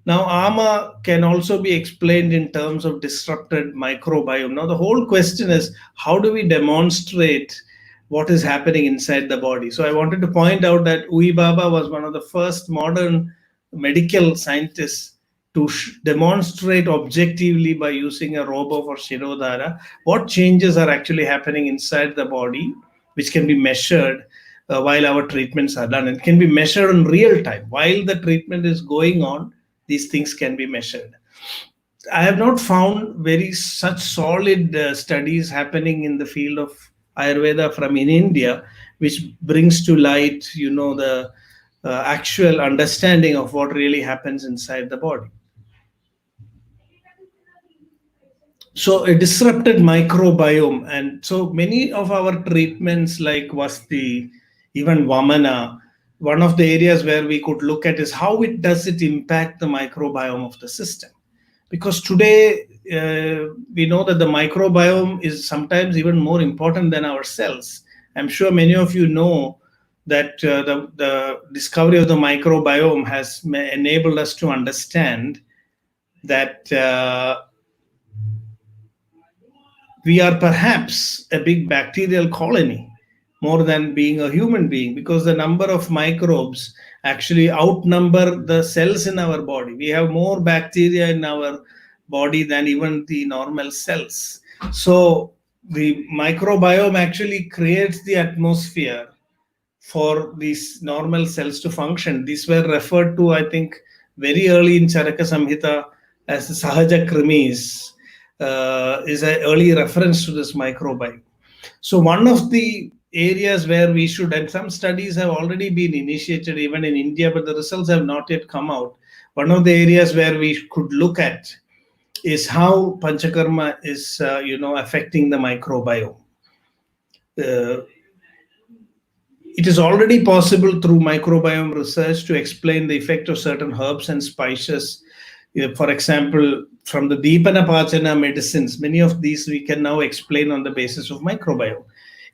Now, ama can also be explained in terms of disrupted microbiome. Now, the whole question is, how do we demonstrate what is happening inside the body? So I wanted to point out that Uyi Baba was one of the first modern medical scientists to demonstrate objectively by using a robo for Shirodhara what changes are actually happening inside the body, which can be measured while our treatments are done. It can be measured in real time. While the treatment is going on, these things can be measured. I have not found very such solid studies happening in the field of Ayurveda from in India, which brings to light, the actual understanding of what really happens inside the body. So a disrupted microbiome, and so many of our treatments like Vasti, even Vamana, one of the areas where we could look at is how does it impact the microbiome of the system. Because today we know that the microbiome is sometimes even more important than our cells. I'm sure many of you know that the discovery of the microbiome has enabled us to understand that we are perhaps a big bacterial colony more than being a human being, because the number of microbes actually outnumber the cells in our body. We have more bacteria in our body than even the normal cells. So the microbiome actually creates the atmosphere for these normal cells to function. These were referred to, I think, very early in Charaka Samhita as the Sahaja Krimis, is an early reference to this microbiome. So one of the areas where we should, and some studies have already been initiated even in India, but the results have not yet come out. One of the areas where we could look at is how Panchakarma is, affecting the microbiome. It is already possible through microbiome research to explain the effect of certain herbs and spices. For example, from the Deepana Pachana medicines, many of these we can now explain on the basis of microbiome.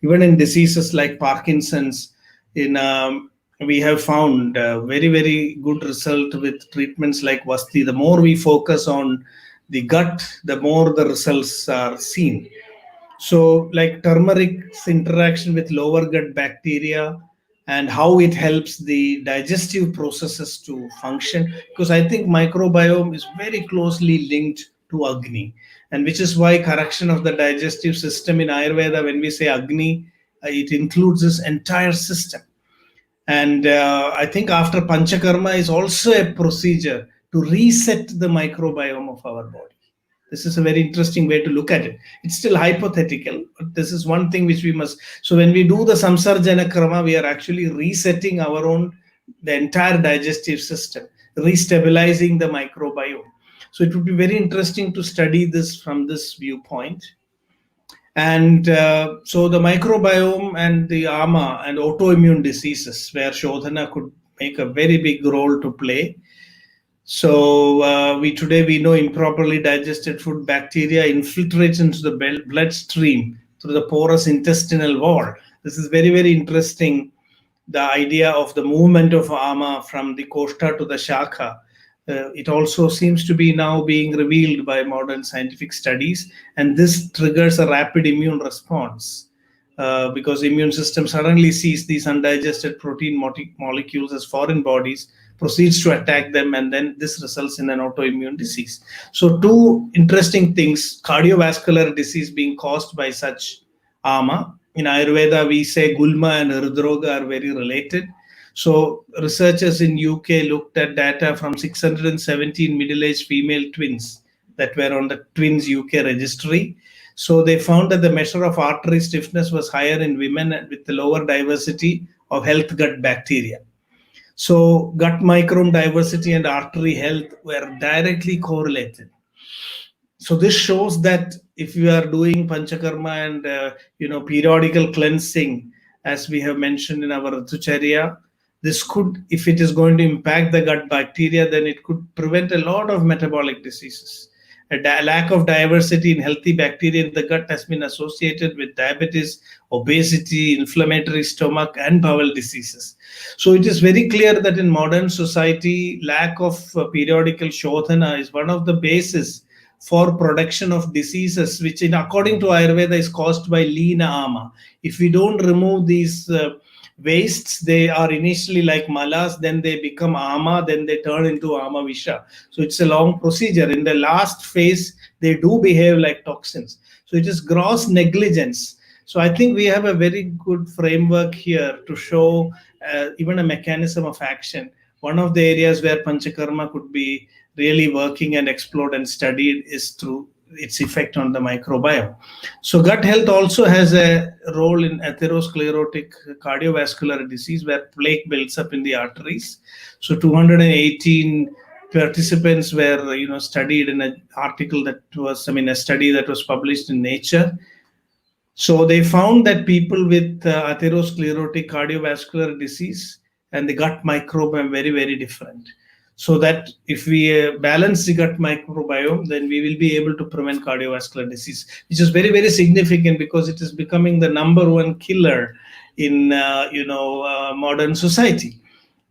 Even in diseases like Parkinson's, we have found very, very good result with treatments like Vasti. The more we focus on the gut, the more the results are seen. So like turmeric's interaction with lower gut bacteria and how it helps the digestive processes to function, because I think microbiome is very closely linked to Agni, and which is why correction of the digestive system in Ayurveda, when we say Agni, it includes this entire system. And I think after Panchakarma is also a procedure to reset the microbiome of our body. This is a very interesting way to look at it. It's still hypothetical, but this is one thing which we must. So when we do the Samsarjana Krama, we are actually resetting the entire digestive system, restabilizing the microbiome. So it would be very interesting to study this from this viewpoint. And so the microbiome and the ama and autoimmune diseases, where Shodhana could make a very big role to play. So we know improperly digested food bacteria infiltrates into the bloodstream through the porous intestinal wall. This is very, very interesting. The idea of the movement of ama from the koshta to the shakha. It also seems to be now being revealed by modern scientific studies, and this triggers a rapid immune response because the immune system suddenly sees these undigested protein molecules as foreign bodies, proceeds to attack them, and then this results in an autoimmune disease. So two interesting things: cardiovascular disease being caused by such ama. In Ayurveda, we say gulma and hridroga are very related. So researchers in UK looked at data from 617 middle-aged female twins that were on the Twins UK registry. So they found that the measure of artery stiffness was higher in women with the lower diversity of health gut bacteria. So gut microbiome diversity and artery health were directly correlated. So this shows that if you are doing Panchakarma and periodical cleansing, as we have mentioned in our Ritucharya, this could, if it is going to impact the gut bacteria, then it could prevent a lot of metabolic diseases. lack of diversity in healthy bacteria in the gut has been associated with diabetes, obesity, inflammatory stomach, and bowel diseases. So it is very clear that in modern society, lack of periodical Shodhana is one of the bases for production of diseases, which according to Ayurveda is caused by Leena Ama. If we don't remove these wastes, they are initially like malas, then they become ama, then they turn into ama visha. So it's a long procedure. In the last phase, they do behave like toxins. So it is gross negligence. So I think we have a very good framework here to show even a mechanism of action. One of the areas where Panchakarma could be really working and explored and studied is through its effect on the microbiome. So gut health also has a role in atherosclerotic cardiovascular disease, where plaque builds up in the arteries. So 218 participants were studied in an article that was, a study that was published in Nature. So they found that people with atherosclerotic cardiovascular disease and the gut microbiome very, very different. So that if we balance the gut microbiome, then we will be able to prevent cardiovascular disease, which is very, very significant because it is becoming the number one killer in modern society.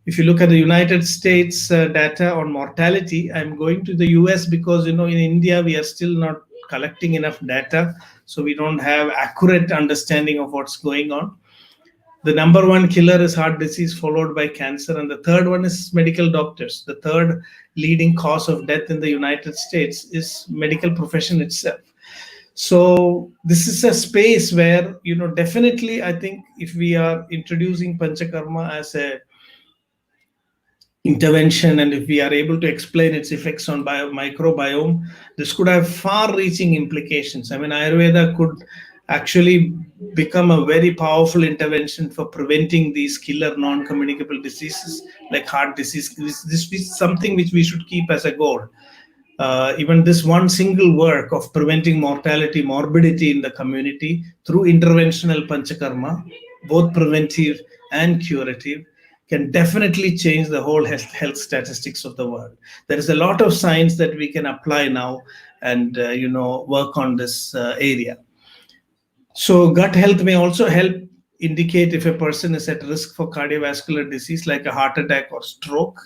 If you look at the United States data on mortality, I'm going to the US because in India we are still not collecting enough data, so we don't have accurate understanding of what's going on. The number one killer is heart disease, followed by cancer. And the third one is medical doctors. The third leading cause of death in the United States is medical profession itself. So this is a space where, definitely I think if we are introducing Panchakarma as a intervention, and if we are able to explain its effects on microbiome, this could have far-reaching implications. Ayurveda could actually become a very powerful intervention for preventing these killer non-communicable diseases like heart disease. This is something which we should keep as a goal. Even this one single work of preventing mortality, morbidity in the community through interventional Panchakarma, both preventive and curative, can definitely change the whole health statistics of the world. There is a lot of science that we can apply now and work on this area. So gut health may also help indicate if a person is at risk for cardiovascular disease like a heart attack or stroke.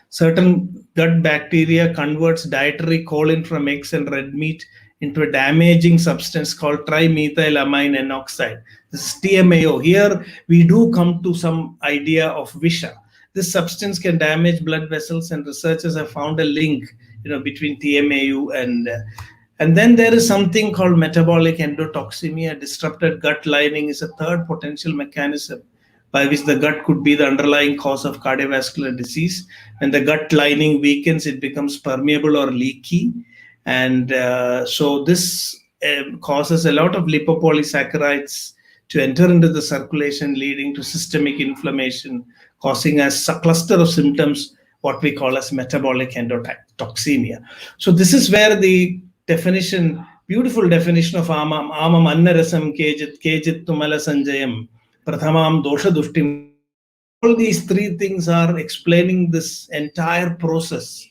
Certain gut bacteria converts dietary choline from eggs and red meat into a damaging substance called trimethylamine N oxide. This is TMAO. Here we do come to some idea of visha. This substance can damage blood vessels, and researchers have found a link between TMAO and then there is something called metabolic endotoxemia. Disrupted gut lining is a third potential mechanism by which the gut could be the underlying cause of cardiovascular disease. When the gut lining weakens, it becomes permeable or leaky. And so this causes a lot of lipopolysaccharides to enter into the circulation, leading to systemic inflammation, causing a cluster of symptoms, what we call as metabolic endotoxemia. So this is where the beautiful definition of amam annarasam kejit tumala sanjayam prathamam dosha dushtim. All these three things are explaining this entire process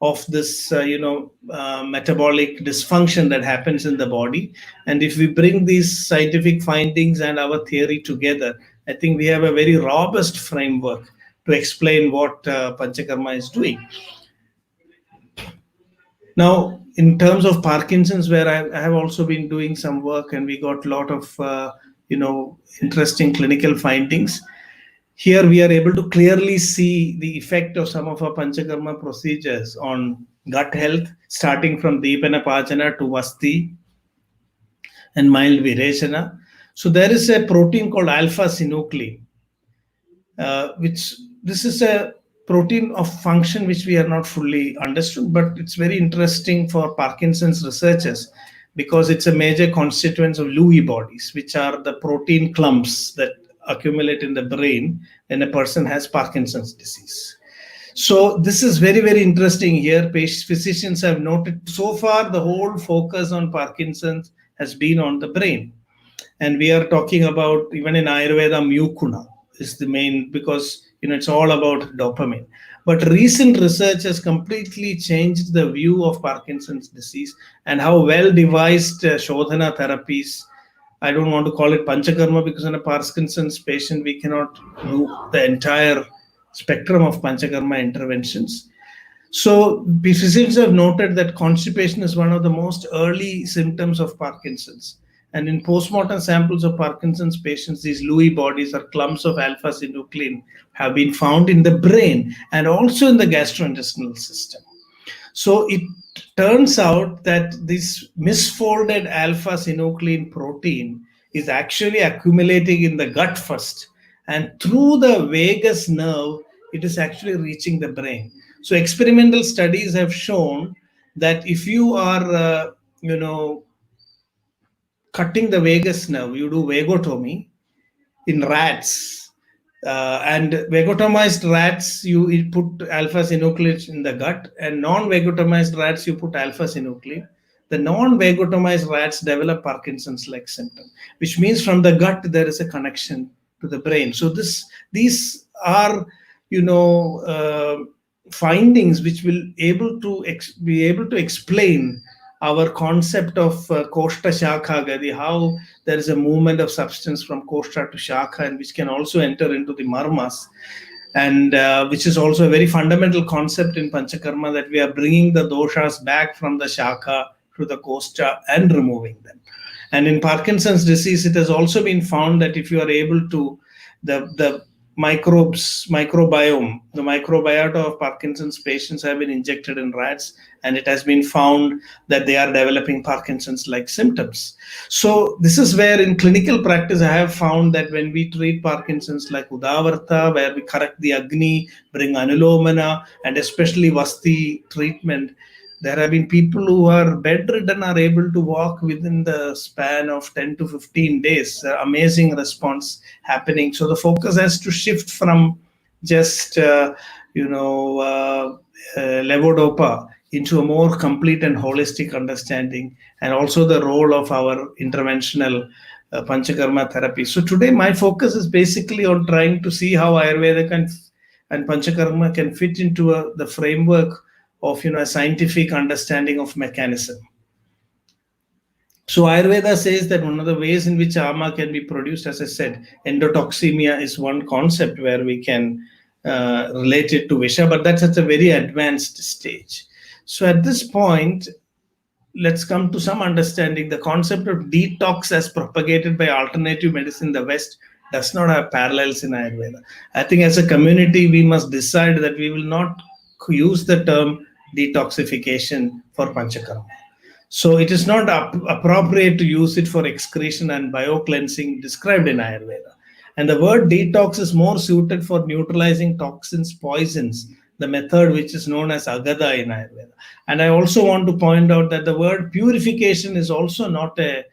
of this metabolic dysfunction that happens in the body. And if we bring these scientific findings and our theory together, I think we have a very robust framework to explain what Panchakarma is doing. Now, in terms of Parkinson's, where I have also been doing some work, and we got a lot of interesting clinical findings. Here we are able to clearly see the effect of some of our Panchakarma procedures on gut health, starting from Deepana Pachana to Vasti and mild Virechana. So there is a protein called alpha-synuclein, which this is a protein of function which we are not fully understood, but it's very interesting for Parkinson's researchers because it's a major constituent of Lewy bodies, which are the protein clumps that accumulate in the brain when a person has Parkinson's disease. So this is very, very interesting here. Physicians have noted so far the whole focus on Parkinson's has been on the brain. And we are talking about, even in Ayurveda, mukuna is the main, because it's all about dopamine. But recent research has completely changed the view of Parkinson's disease and how well devised Shirodhara therapies. I don't want to call it Panchakarma because in a Parkinson's patient, we cannot do the entire spectrum of Panchakarma interventions. So, physicians have noted that constipation is one of the most early symptoms of Parkinson's. And in postmortem samples of Parkinson's patients, these Lewy bodies or clumps of alpha-synuclein have been found in the brain and also in the gastrointestinal system. So it turns out that this misfolded alpha-synuclein protein is actually accumulating in the gut first. And through the vagus nerve, it is actually reaching the brain. So experimental studies have shown that if you are, cutting the vagus nerve, you do vagotomy in rats. And vagotomized rats, you put alpha-synuclein in the gut, and non-vagotomized rats, you put alpha-synuclein. The non-vagotomized rats develop Parkinson's-like symptom, which means from the gut there is a connection to the brain. So these are, findings which will be able to explain our concept of Koshta Shakha Gadi, how there is a movement of substance from Koshta to Shakha, and which can also enter into the Marmas, and which is also a very fundamental concept in Panchakarma, that we are bringing the doshas back from the Shakha to the Koshta and removing them. And in Parkinson's disease, it has also been found that if you are able to, the microbiome, the microbiota of Parkinson's patients have been injected in rats, and it has been found that they are developing Parkinson's-like symptoms. So this is where in clinical practice, I have found that when we treat Parkinson's like Udavarta, where we correct the Agni, bring Anulomana, and especially Vasti treatment, there have been people who are bedridden are able to walk within the span of 10 to 15 days. Amazing response happening. So the focus has to shift from just, levodopa into a more complete and holistic understanding, and also the role of our interventional Panchakarma therapy. So today my focus is basically on trying to see how Ayurveda and Panchakarma can fit into the framework of a scientific understanding of mechanism. So Ayurveda says that one of the ways in which ama can be produced, as I said, endotoxemia is one concept where we can relate it to Visha, but that's at a very advanced stage. So at this point, let's come to some understanding. The concept of detox as propagated by alternative medicine in the West does not have parallels in Ayurveda. I think as a community, we must decide that we will not use the term detoxification for Panchakarma. So it is not appropriate to use it for excretion and bio-cleansing described in Ayurveda. And the word detox is more suited for neutralizing toxins, poisons, the method which is known as Agada in Ayurveda. And I also want to point out that the word purification is also not a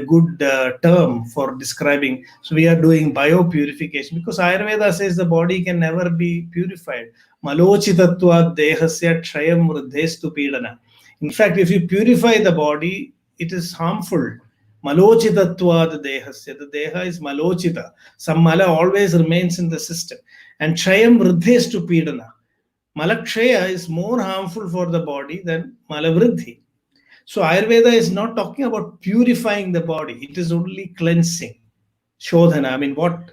good term for describing. So we are doing bio-purification because Ayurveda says the body can never be purified. Malochitatva dehasya kshayam vruddhestu pidana. In fact, if you purify the body, it is harmful. Malochitatva dehasya. The deha is malochita. Some mala always remains in the system. And kshayam vruddhestu pidana. Malakshaya is more harmful for the body than malavriddhi. So Ayurveda is not talking about purifying the body. It is only cleansing. Shodhana. I mean, what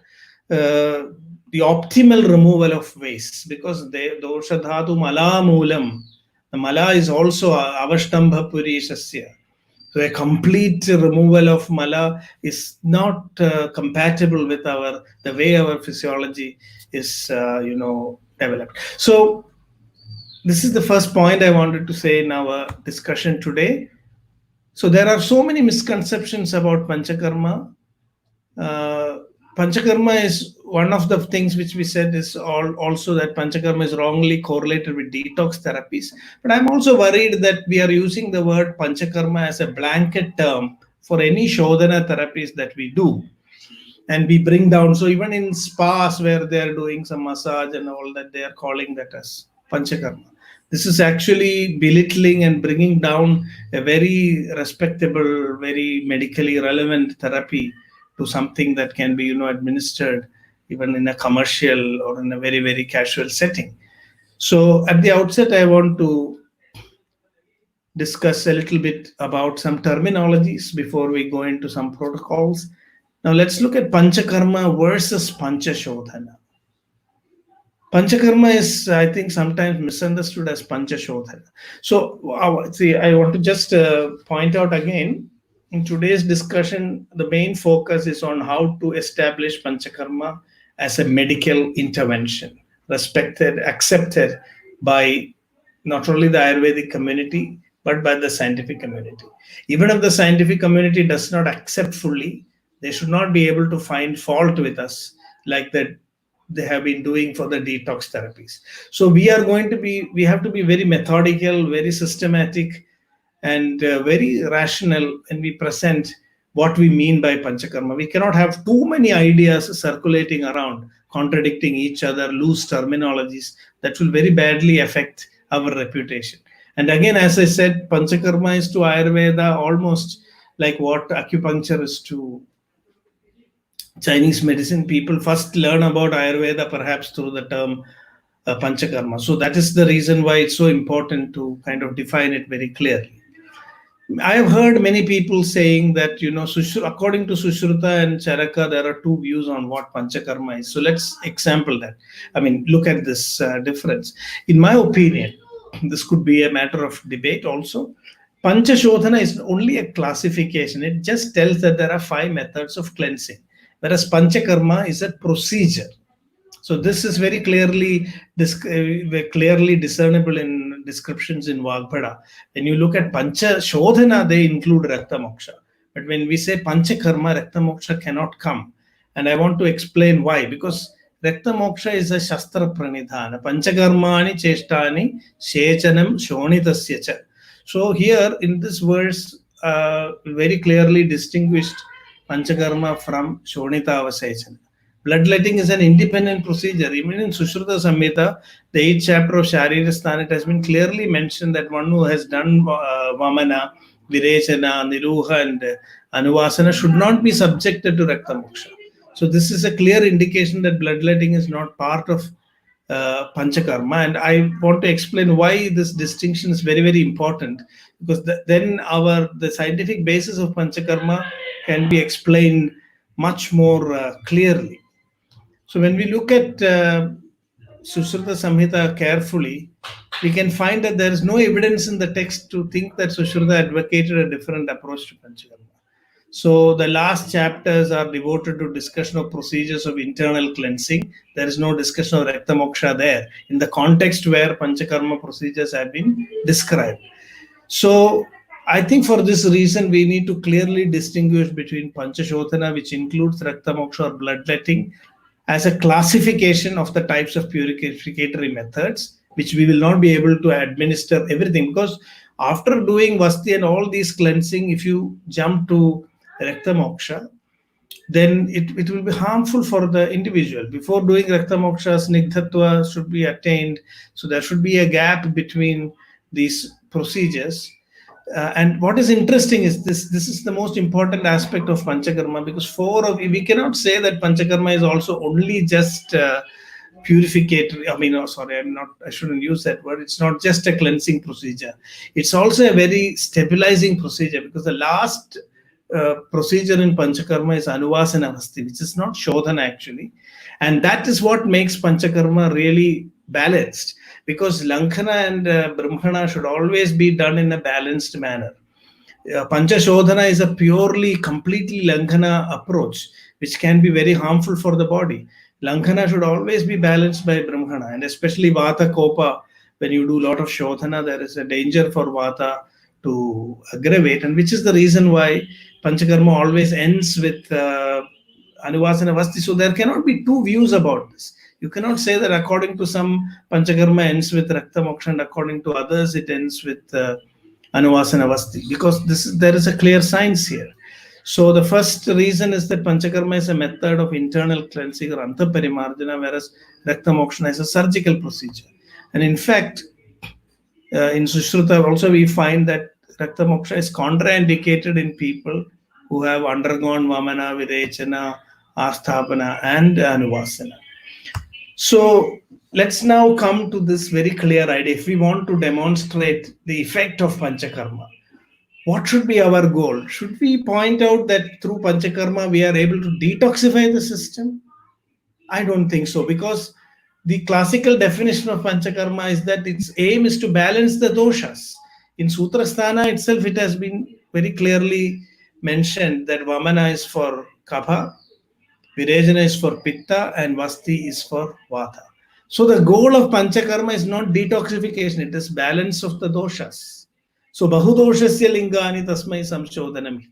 the optimal removal of waste, because dosha dhatu mala moolam. The mala is also avashtambha purishasya. So a complete removal of mala is not compatible with the way our physiology is, developed. So this is the first point I wanted to say in our discussion today. So there are so many misconceptions about Panchakarma. Panchakarma is one of the things which we said is also that Panchakarma is wrongly correlated with detox therapies. But I'm also worried that we are using the word Panchakarma as a blanket term for any Shodhana therapies that we do. And we bring down, so even in spas where they're doing some massage and all that, they are calling that as Panchakarma. This is actually belittling and bringing down a very respectable, very medically relevant therapy to something that can be, administered even in a commercial or in a very, very casual setting. So at the outset, I want to discuss a little bit about some terminologies before we go into some protocols. Now let's look at Panchakarma versus Panchashodhana. Panchakarma is, I think, sometimes misunderstood as Panchashodhana. So, see, I want to just point out again, in today's discussion, the main focus is on how to establish Panchakarma as a medical intervention, respected, accepted by not only the Ayurvedic community, but by the scientific community. Even if the scientific community does not accept fully, they should not be able to find fault with us like that they have been doing for the detox therapies. So we have to be very methodical, very systematic, and very rational when we present what we mean by Panchakarma. We cannot have too many ideas circulating around, contradicting each other, loose terminologies that will very badly affect our reputation. And again, as I said, Panchakarma is to Ayurveda almost like what acupuncture is to Chinese medicine. People first learn about Ayurveda perhaps through the term Panchakarma. So that is the reason why it's so important to kind of define it very clearly. I have heard many people saying that, according to Sushruta and Charaka, there are two views on what Panchakarma is. So let's example that. Look at this difference. In my opinion, this could be a matter of debate also. Panchashodhana is only a classification. It just tells that there are 5 methods of cleansing, whereas Panchakarma is a procedure. So this is very clearly discernible in descriptions in Vagbhada. When you look at Panchashodhana, they include Rakta Moksha. But when we say Panchakarma, Rakta Moksha cannot come. And I want to explain why. Because Rakta Moksha is a Shastra Pranidhana. Panchakarmani Cheshtani Shechanam Shonitasya cha. So here in this verse, very clearly distinguished Panchakarma from Shonita Avasechana. Bloodletting is an independent procedure. Even in Sushruta Samhita, the 8th chapter of Sharirasthana, it has been clearly mentioned that one who has done Vamana, Virechana, Niruha, and Anuvasana should not be subjected to Rakta Moksha. So this is a clear indication that bloodletting is not part of Panchakarma. And I want to explain why this distinction is very, very important, because then the scientific basis of Panchakarma can be explained much more clearly. So when we look at Sushruta Samhita carefully, we can find that there is no evidence in the text to think that Sushruta advocated a different approach to Panchakarma. So the last chapters are devoted to discussion of procedures of internal cleansing. There is no discussion of Rakta Moksha there in the context where Panchakarma procedures have been described. So I think for this reason, we need to clearly distinguish between Panchashodhana, which includes Rakta Moksha or bloodletting, as a classification of the types of purificatory methods, which we will not be able to administer everything. Because after doing Vasti and all these cleansing, if you jump to Rakta Moksha, then it will be harmful for the individual. Before doing Rakta Moksha, Snigdhatva should be attained. So there should be a gap between these procedures. And what is interesting is this is the most important aspect of Panchakarma, because we cannot say that Panchakarma is also only just purificatory. I shouldn't use that word. It's not just a cleansing procedure. It's also a very stabilizing procedure, because the last procedure in Panchakarma is Anuvasana Vasti, which is not Shodhana actually. And that is what makes Panchakarma really balanced, because Lankhana and Brahmana should always be done in a balanced manner. Panchashodhana is a completely Lankhana approach, which can be very harmful for the body. Lankhana should always be balanced by Brahmana, and especially Vata Kopa. When you do a lot of Shodhana, there is a danger for Vata to aggravate, and which is the reason why Panchakarma always ends with Anuvasana Vasti. So there cannot be two views about this. You cannot say that according to some Panchakarma ends with Rakta Moksha and according to others it ends with Anuvasana Vasti, because there is a clear science here. So the first reason is that Panchakarma is a method of internal cleansing or Antaparimarjana, whereas Rakta Moksha is a surgical procedure. And in fact, in Sushruta also we find that Rakta Moksha is contraindicated in people who have undergone Vamana, Virechana, Asthapana and Anuvasana. So let's now come to this very clear idea. If we want to demonstrate the effect of Panchakarma, what should be our goal? Should we point out that through Panchakarma we are able to detoxify the system? I don't think so, because the classical definition of Panchakarma is that its aim is to balance the doshas. In Sutrasthana itself, it has been very clearly mentioned that Vamana is for Kapha, Virejana is for Pitta, and Vasti is for Vata. So the goal of Panchakarma is not detoxification, it is balance of the doshas. So Bahudoshasya Lingani Tasmai Samshodhanam.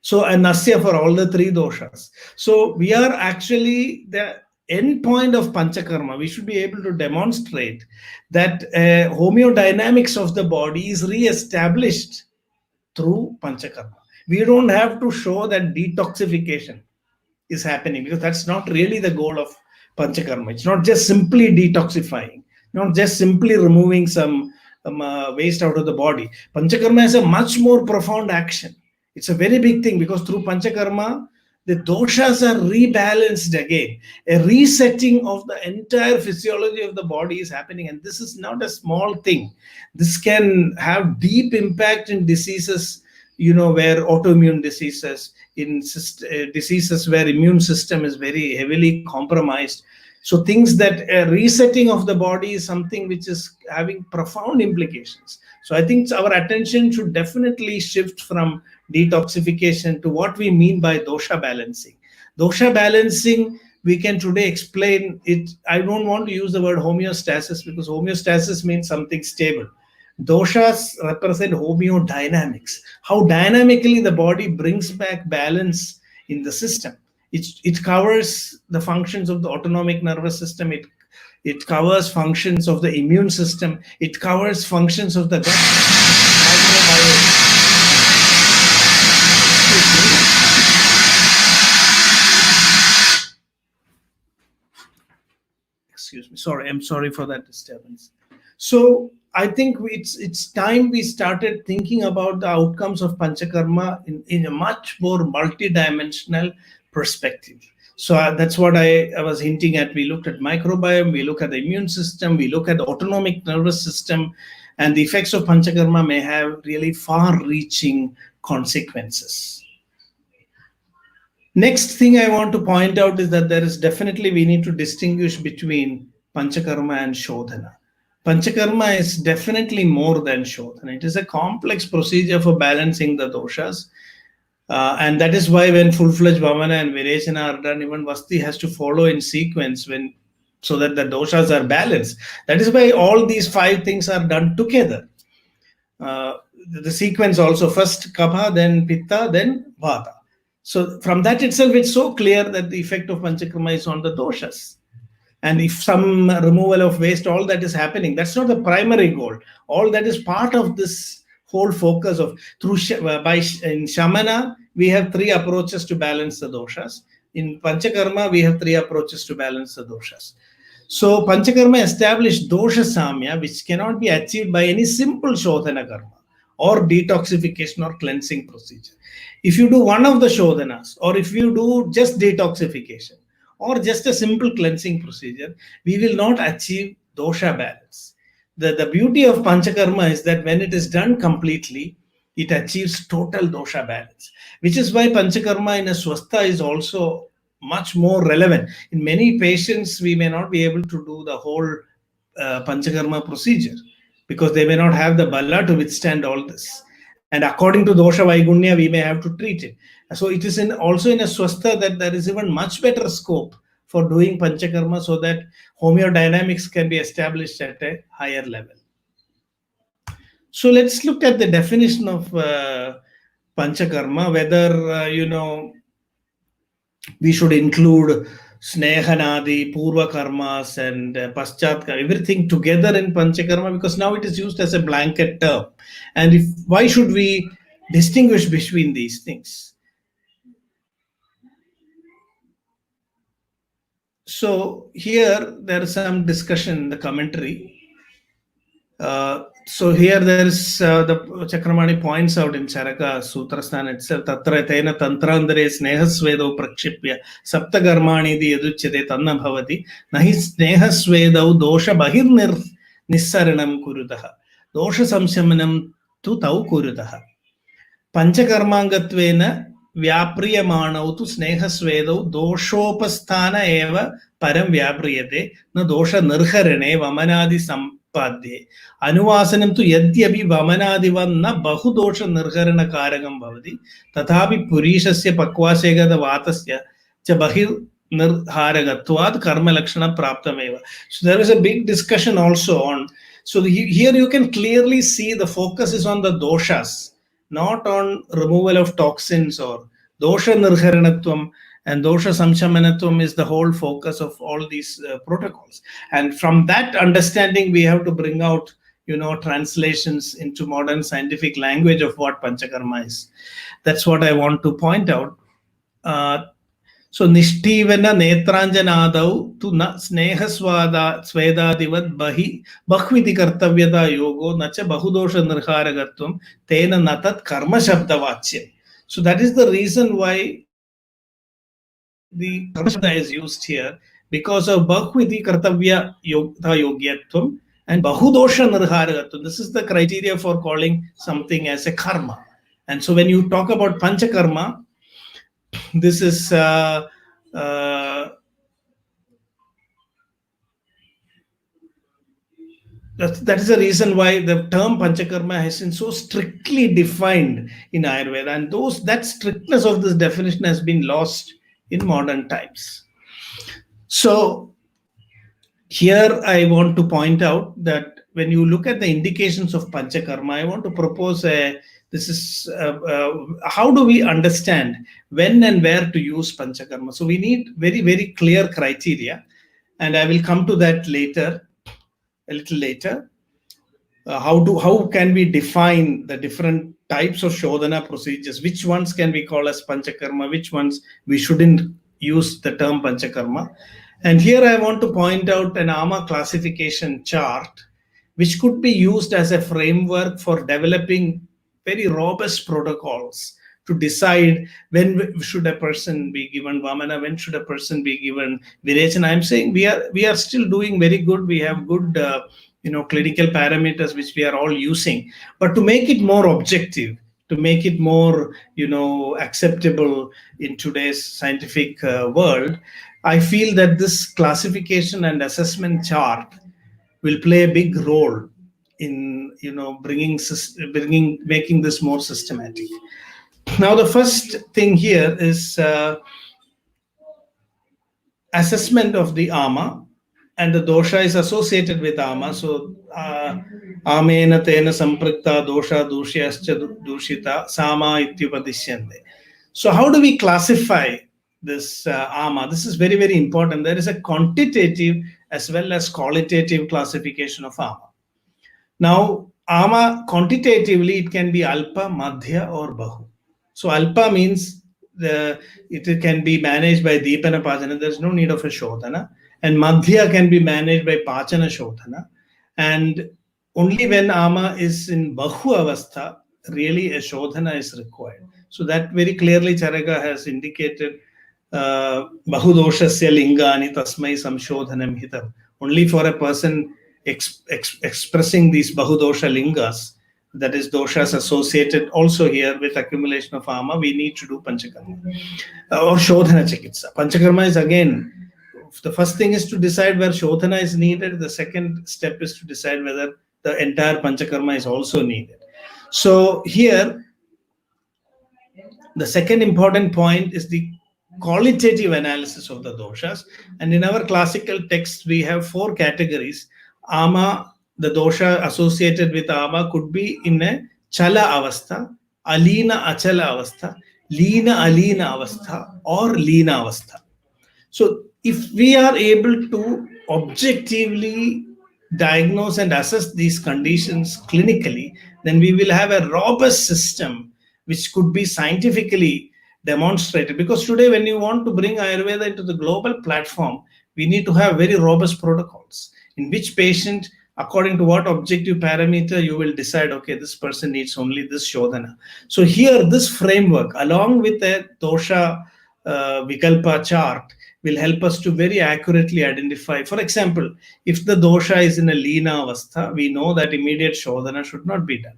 So a nasya for all the three doshas. So we are actually the end point of Panchakarma. We should be able to demonstrate that homeodynamics of the body is re-established through Panchakarma. We don't have to show that detoxification is happening, because that's not really the goal of Panchakarma. It's not just simply detoxifying, not just simply removing some waste out of the body. Panchakarma is a much more profound action. It's a very big thing, because through Panchakarma, the doshas are rebalanced again. A resetting of the entire physiology of the body is happening. And this is not a small thing. This can have deep impact in diseases, where autoimmune diseases, in diseases where immune system is very heavily compromised. So things that resetting of the body is something which is having profound implications. So I think our attention should definitely shift from detoxification to what we mean by dosha balancing. Dosha balancing, we can today explain it. I don't want to use the word homeostasis, because homeostasis means something stable. Doshas represent homeodynamics, how dynamically the body brings back balance in the system. It covers the functions of the autonomic nervous system. It covers functions of the immune system. It covers functions of the gut microbiome. Excuse me. Sorry, I'm sorry for that disturbance. So I think it's time we started thinking about the outcomes of Panchakarma in a much more multidimensional perspective. So that's what I was hinting at. We looked at microbiome, we look at the immune system, we look at the autonomic nervous system, and the effects of Panchakarma may have really far-reaching consequences. Next thing I want to point out is that there is definitely, we need to distinguish between Panchakarma and Shodhana. Panchakarma is definitely more than Shodhana. It is a complex procedure for balancing the doshas. And that is why when full-fledged Vamana and Virechana are done, even Vasti has to follow in sequence so that the doshas are balanced. That is why all these 5 things are done together. The sequence also, first Kapha, then Pitta, then Vata. So from that itself, it's so clear that the effect of Panchakarma is on the doshas. And if some removal of waste, all that is happening, that's not the primary goal. All that is part of this whole focus of in Shamana, we have 3 approaches to balance the doshas. In Panchakarma, we have 3 approaches to balance the doshas. So Panchakarma established dosha samya, which cannot be achieved by any simple Shodhana karma or detoxification or cleansing procedure. If you do one of the Shodhanas, or if you do just detoxification, or just a simple cleansing procedure, we will not achieve dosha balance. The beauty of Panchakarma is that when it is done completely, it achieves total dosha balance, which is why Panchakarma in a swastha is also much more relevant. In many patients, we may not be able to do the whole Panchakarma procedure, because they may not have the bala to withstand all this. And according to dosha vaigunya, we may have to treat it. So it is also in a swastha that there is even much better scope for doing Panchakarma, so that homeodynamics can be established at a higher level. So let's look at the definition of Panchakarma, whether, we should include Snehanadi, Purva Karmas, and Paschat Karma, everything together in Panchakarma, because now it is used as a blanket term. And why should we distinguish between these things? So here there is some discussion in the commentary. So here there is the Chakramani points out in Charaka Sutrasthana itself, Tatra Tena Tantrandre Snehasvedo Prakshipya Saptagarmani di Educhede Tanna Bhavati Nahi Snehasvedau Dosha Bahir Nissaranam Kurudaha Dosha Samshamanam tu Tau Kurudaha Panchakarmangatvena Vyapriyamanau tu Snehasvedau Doshopasthana eva Param Vyapriyate Na Dosha Nirharane Vamanadi Sampadye Anuvasanam tu Yadyabi Vamanadivan na Bahudosha Nirharana Karagam Bhavati Tathapi Purishasya Pakvasegada Vatasya Chabahir Nirharagatvad Karma Lakshana Praptameva. So there is a big discussion also on. So here you can clearly see the focus is on the doshas, not on removal of toxins or dosha nirharanatvam, and dosha samshamanatvam is the whole focus of all these protocols. And from that understanding, we have to bring out, translations into modern scientific language of what Panchakarma is. That's what I want to point out. So Nishtivana Netranjanadau to na Snehaswada Svedadivat Bahi Bahviti Kartavyada Yogo Nacha Bahudosha Nirharagatvam Tena Natat Karma Shabda Vachyam. So that is the reason why the Karma Shabda is used here, because of Bahviti Kartavya Yogyatvam and Bahudosha Nirharagatvam. This is the criteria for calling something as a karma. And so when you talk about Panchakarma, this is that is the reason why the term Panchakarma has been so strictly defined in Ayurveda, and that strictness of this definition has been lost in modern times. So here I want to point out that when you look at the indications of Panchakarma, I want to propose how do we understand when and where to use Panchakarma? So we need very, very clear criteria, and I will come to that a little later. How can we define the different types of Shodhana procedures? Which ones can we call as Panchakarma? Which ones we shouldn't use the term Panchakarma? And here I want to point out an AMA classification chart, which could be used as a framework for developing very robust protocols to decide when should a person be given Vamana, when should a person be given Virechana. I'm saying we are still doing very good. We have good clinical parameters which we are all using, but to make it more objective, to make it more acceptable in today's scientific world, I feel that this classification and assessment chart will play a big role in making this more systematic. Now the first thing here is assessment of the ama, and the dosha is associated with ama. So amena tena samprikta dosha dushyascha dushita sama ityupadishyante. So how do we classify this ama? This is very, very important. There is a quantitative as well as qualitative classification of ama. Now, ama quantitatively, it can be alpa, madhya, or bahu. So alpa means it can be managed by dipana pachana. There's no need of a shodhana. And madhya can be managed by pachana shodhana. And only when ama is in bahu avastha, really a shodhana is required. So that very clearly Charaka has indicated bahudoshasya lingani tasmai samshodhanam hitam. Only for a person expressing these bahudosha lingas, that is doshas associated also here with accumulation of ama, we need to do Panchakarma or Shodhana Chikitsa. Panchakarma is again, the first thing is to decide where Shodhana is needed. The second step is to decide whether the entire Panchakarma is also needed. So here, the second important point is the qualitative analysis of the doshas. And in our classical text, we have 4 categories. Ama, the dosha associated with ama could be in a chala avastha, alina achala avastha, leena alina avastha, or leena avastha. So if we are able to objectively diagnose and assess these conditions clinically, then we will have a robust system which could be scientifically demonstrated. Because today, when you want to bring Ayurveda into the global platform, we need to have very robust protocols. In which patient according to what objective parameter you will decide, okay, this person needs only this Shodhana. So here, this framework, along with a Dosha Vikalpa chart, will help us to very accurately identify. For example, if the dosha is in a Lina Avastha, we know that immediate Shodhana should not be done.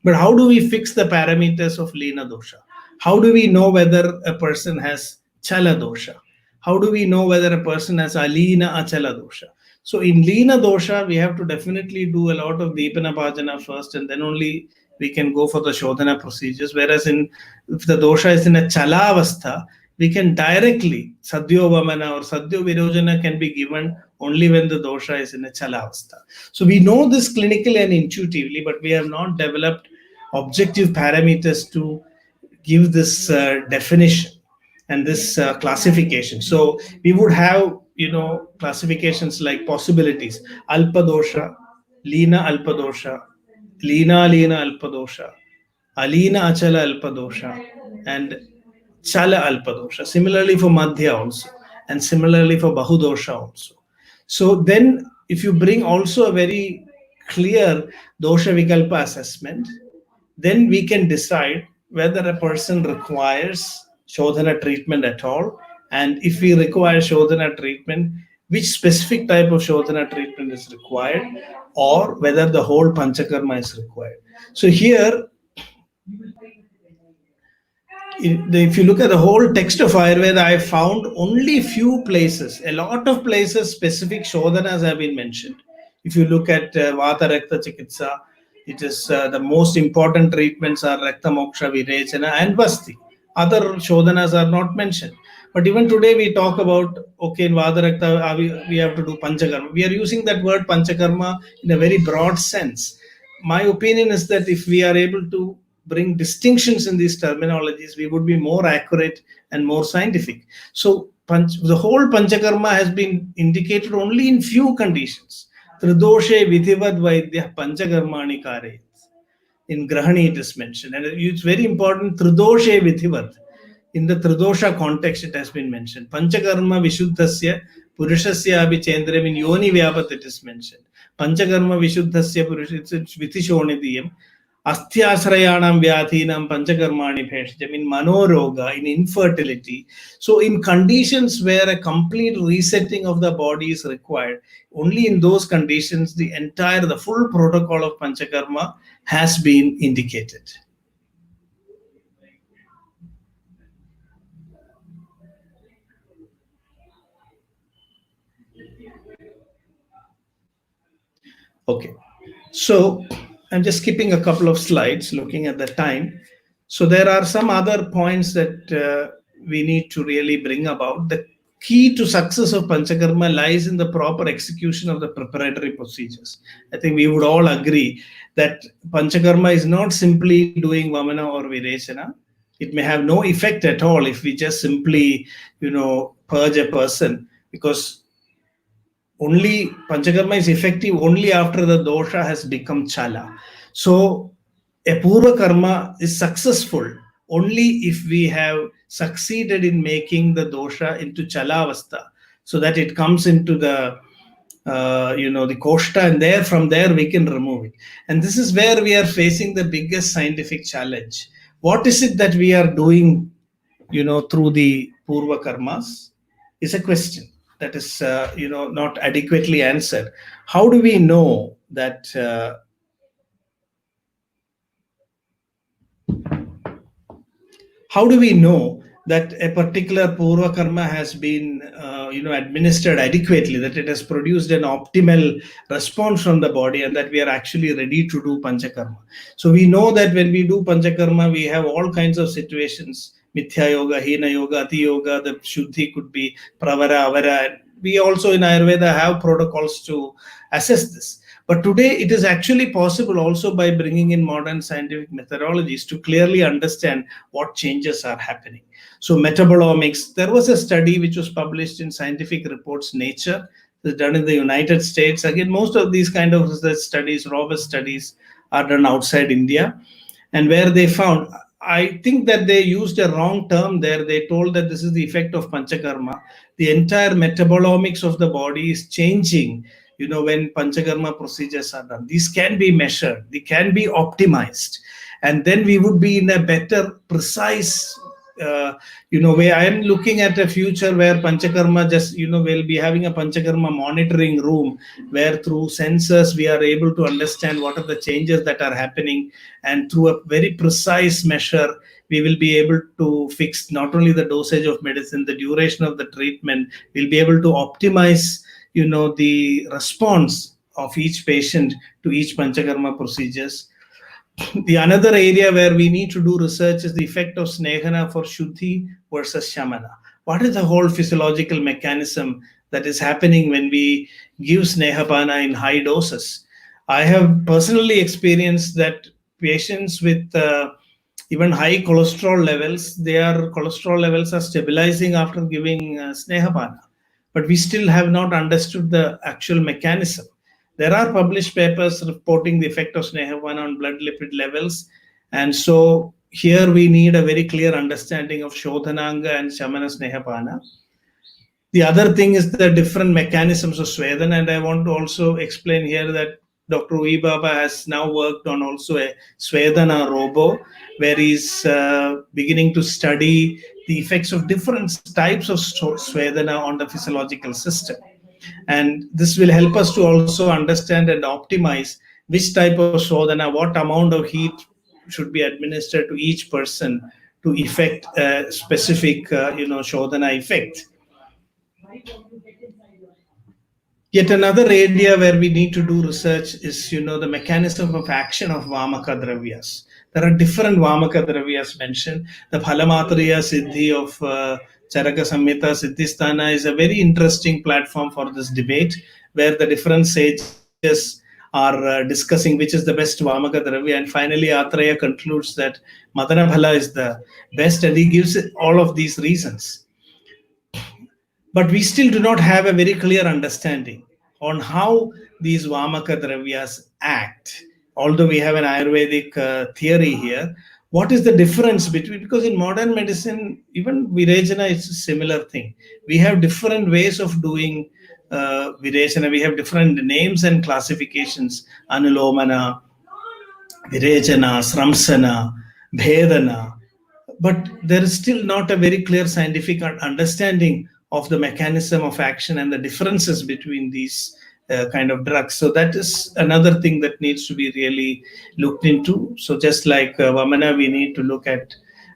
But how do we fix the parameters of Lina dosha? How do we know whether a person has Chala dosha? How do we know whether a person has Alina Achala dosha? So in Lina dosha, we have to definitely do a lot of Deepana Bhajana first, and then only we can go for the Shodhana procedures. Whereas if the dosha is in a Chala Avastha, we can directly, Sadhyo Vamana or Sadhyo Virojana can be given only when the dosha is in a Chala Avastha. So we know this clinically and intuitively, but we have not developed objective parameters to give this definition and this classification. So we would have, classifications like possibilities: Alpa dosha, Lina Alpa dosha, Lina Alpa dosha, Alina Achala Alpa dosha, and Chala Alpa dosha. Similarly for Madhya also, and similarly for Bahudosha also. So then, if you bring also a very clear dosha vikalpa assessment, then we can decide whether a person requires Shodhana treatment at all, and if we require Shodhana treatment, which specific type of Shodhana treatment is required, or whether the whole Panchakarma is required. So here, if you look at the whole text of Ayurveda, I found only few places, a lot of places specific Shodhanas have been mentioned. If you look at Vata Rakta Chikitsa, it is the most important treatments are Rakta Moksha, Virechana and Vasti. Other Shodhanas are not mentioned. But even today we talk about, okay, in Vata Rakta we have to do Panchakarma. We are using that word Panchakarma in a very broad sense. My opinion is that if we are able to bring distinctions in these terminologies, we would be more accurate and more scientific. So the whole Panchakarma has been indicated only in few conditions. Tridoshe Vidhivad Vaidya Panchakarmani Kare. In Grahani it is mentioned. And it's very important, Tridoshe Vidhivad. In the Tridosha context it has been mentioned. Panchakarma Vishuddhasya Purushasya Abhi Chendram, in Yoni Vyapat it is mentioned. Panchakarma Vishuddhasya Purushasya Vitishonidiyam. Asthyaasrayanam vyathinam panchakarmani bheshjam, in manoroga, in infertility. So in conditions where a complete resetting of the body is required, only in those conditions the full protocol of Panchakarma has been indicated. Okay, so I'm just skipping a couple of slides, looking at the time. So there are some other points that we need to really bring about. The key to success of Panchakarma lies in the proper execution of the preparatory procedures. I think we would all agree that Panchakarma is not simply doing Vamana or Virechana. It may have no effect at all if we just simply, purge a person, because only Panchakarma is effective only after the dosha has become Chala. So a Purva Karma is successful only if we have succeeded in making the dosha into Chala Avastha, so that it comes into the the koshta, and from there we can remove it. And this is where we are facing the biggest scientific challenge. What is it that we are doing, through the Purva Karmas is a question that is, not adequately answered. How do we know that a particular Purva Karma has been administered adequately, that it has produced an optimal response from the body, and that we are actually ready to do Panchakarma? So we know that when we do Panchakarma, we have all kinds of situations: Mithya Yoga, Hina Yoga, Ati Yoga, the Shuddhi could be Pravara, Avara. We also in Ayurveda have protocols to assess this. But today it is actually possible also by bringing in modern scientific methodologies to clearly understand what changes are happening. So metabolomics, there was a study which was published in Scientific Reports Nature, it was done in the United States. Again, most of these kind of research studies, robust studies, are done outside India, and where they found, I think that they used a wrong term there. They told that this is the effect of Panchakarma. The entire metabolomics of the body is changing when Panchakarma procedures are done. These can be measured, they can be optimized, and then we would be in a better, precise way. I am looking at a future where Panchakarma we'll be having a Panchakarma monitoring room where through sensors we are able to understand what are the changes that are happening, and through a very precise measure we will be able to fix not only the dosage of medicine, the duration of the treatment. We'll be able to optimize the response of each patient to each Panchakarma procedures. The another area where we need to do research is the effect of Snehana for Shuddhi versus Shamana. What is the whole physiological mechanism that is happening when we give Snehapana in high doses? I have personally experienced that patients with even high cholesterol levels, their cholesterol levels are stabilizing after giving Snehapana. But we still have not understood the actual mechanism. There are published papers reporting the effect of Snehapana on blood lipid levels. And so here we need a very clear understanding of Shodhananga and Shamana Snehapana. The other thing is the different mechanisms of Svedana, and I want to also explain here that Dr. Uyi Baba has now worked on also a Svedana robo, where he's beginning to study the effects of different types of Svedana on the physiological system. And this will help us to also understand and optimize which type of Shodhana, what amount of heat should be administered to each person to effect a specific Shodhana effect. Yet another area where we need to do research is, the mechanism of action of Vamaka Dravyas. There are different Vamaka Dravyas mentioned. The Phalamatriya Siddhi of Charaka Samhita Siddhisthana is a very interesting platform for this debate, where the different sages are discussing which is the best Vamaka Dravya, and finally Atreya concludes that Madana Phala is the best, and he gives all of these reasons. But we still do not have a very clear understanding on how these Vamaka Dravyas act. Although we have an Ayurvedic theory here, what is the difference between, because in modern medicine, even Virejana is a similar thing. We have different ways of doing Virejana. We have different names and classifications: Anulomana, Virejana, Sramsana, Bhedana. But there is still not a very clear scientific understanding of the mechanism of action and the differences between these kind of drugs. So that is another thing that needs to be really looked into. So just like Vamana, we need to look at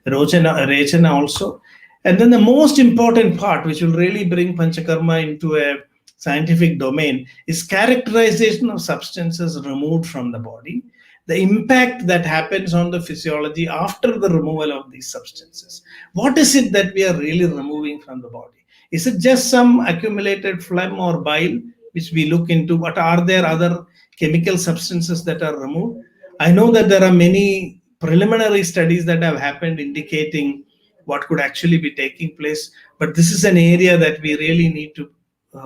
Rechana also. And then the most important part, which will really bring Panchakarma into a scientific domain, is characterization of substances removed from the body, the impact that happens on the physiology after the removal of these substances. What is it that we are really removing from the body? Is it just some accumulated phlegm or bile, which we look into, but are there other chemical substances that are removed? I know that there are many preliminary studies that have happened indicating what could actually be taking place, but this is an area that we really need to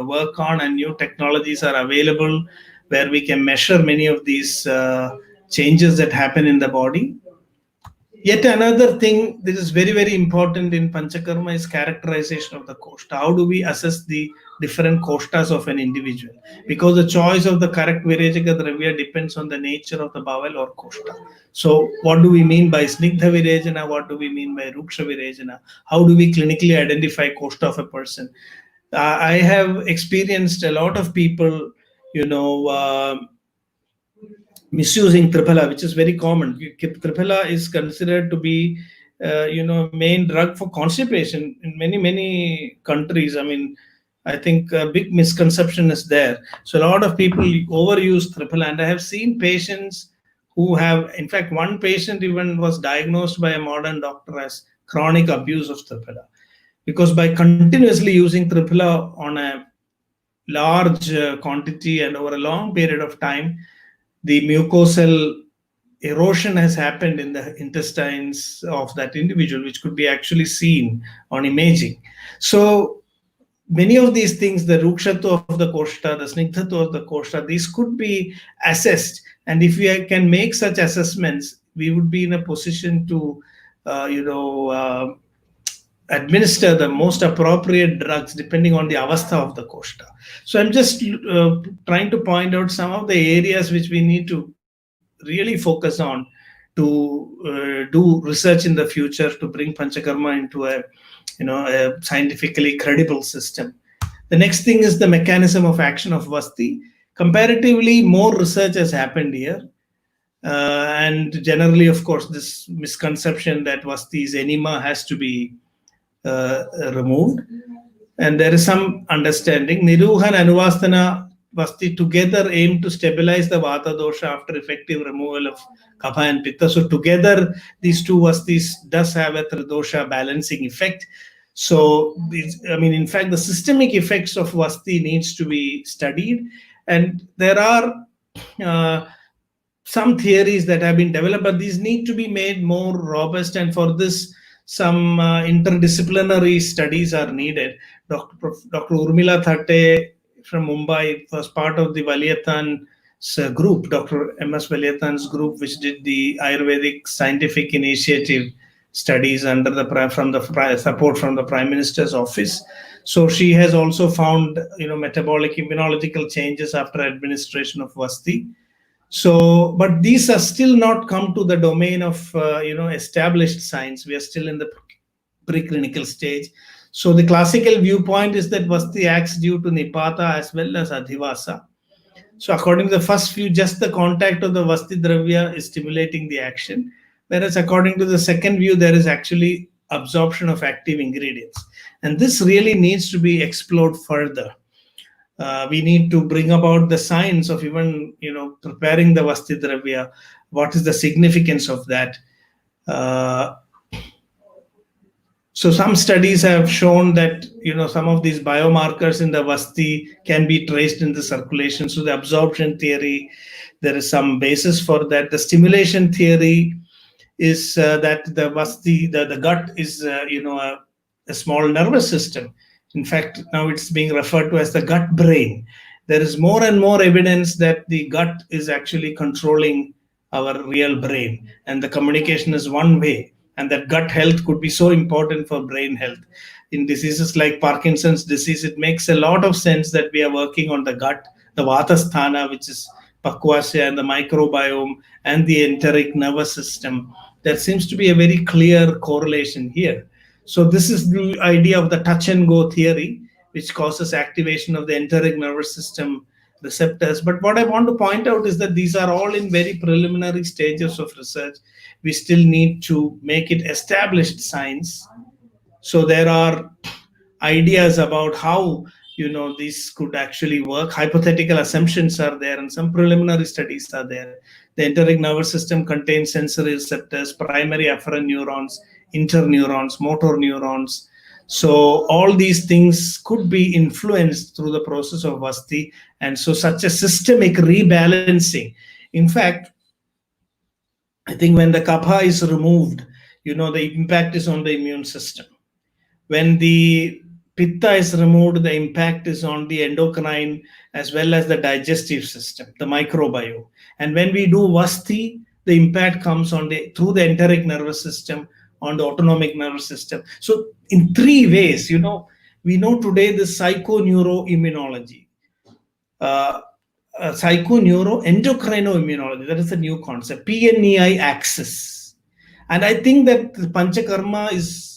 work on, and new technologies are available where we can measure many of these changes that happen in the body. Yet another thing that is very, very important in Panchakarma is characterization of the koshta. How do we assess the different koshtas of an individual? Because the choice of the correct Virejaka Dravya depends on the nature of the bowel or koshta. So what do we mean by Snigdha Virejana? What do we mean by Ruksha Virejana? How do we clinically identify koshta of a person? I have experienced a lot of people, misusing Triphala, which is very common. Triphala is considered to be, main drug for constipation in many countries. I mean, I think a big misconception is there. So a lot of people overuse Triphala, and I have seen patients who have, in fact, one patient even was diagnosed by a modern doctor as chronic abuse of Triphala, because by continuously using Triphala on a large quantity and over a long period of time, the mucosal erosion has happened in the intestines of that individual, which could be actually seen on imaging. So many of these things, the rukshatva of the koshta, the snigdhatva of the koshta, these could be assessed. And if we can make such assessments, we would be in a position to, administer the most appropriate drugs depending on the avastha of the koshta. So I'm just trying to point out some of the areas which we need to really focus on to do research in the future to bring Panchakarma into a scientifically credible system. The next thing is the mechanism of action of Vasti. Comparatively, more research has happened here. And generally, of course, this misconception that Vasti's enema has to be removed. And there is some understanding. Niruha and Anuvastana Vasti together aim to stabilize the Vata dosha after effective removal of Kapha and Pitta. So together, these two Vastis does have a Tridosha balancing effect. So, in fact, the systemic effects of Vasti needs to be studied. And there are some theories that have been developed, but these need to be made more robust. And for this, some interdisciplinary studies are needed. Dr. Urmila Thate from Mumbai was part of the Valiathan's group, Dr. M.S. Valiathan's group, which did the Ayurvedic scientific initiative studies under the support from the Prime Minister's office. So she has also found, metabolic immunological changes after administration of Vasti. So, but these are still not come to the domain of, established science. We are still in the preclinical stage. So the classical viewpoint is that Vasti acts due to Nipata as well as Adhivasa. So according to the first view, just the contact of the Vasti Dravya is stimulating the action. Whereas according to the second view, there is actually absorption of active ingredients. And this really needs to be explored further. We need to bring about the science of even, preparing the Vasti Dravya. What is the significance of that? So some studies have shown that, some of these biomarkers in the Vasti can be traced in the circulation. So the absorption theory, there is some basis for that. The stimulation theory is that the Vasti, the gut is, a small nervous system. In fact, now it's being referred to as the gut brain. There is more and more evidence that the gut is actually controlling our real brain, and the communication is one way. And that gut health could be so important for brain health. In diseases like Parkinson's disease, it makes a lot of sense that we are working on the gut, the Vatasthana, which is Pakwasya, and the microbiome, and the enteric nervous system. There seems to be a very clear correlation here. So this is the idea of the touch and go theory, which causes activation of the enteric nervous system receptors. But what I want to point out is that these are all in very preliminary stages of research. We still need to make it established science. So there are ideas about how, this could actually work. Hypothetical assumptions are there, and some preliminary studies are there. The enteric nervous system contains sensory receptors, primary afferent neurons, interneurons, motor neurons. So all these things could be influenced through the process of Vasti. And so such a systemic rebalancing. In fact, I think when the kapha is removed, the impact is on the immune system. When the pitta is removed, the impact is on the endocrine as well as the digestive system, the microbiome. And when we do Vasti, the impact comes through the enteric nervous system, on the autonomic nervous system. So in three ways, we know today the psychoneuroimmunology, psychoneuroendocrinoimmunology, that is a new concept, PNEI axis. And I think that the Panchakarma is,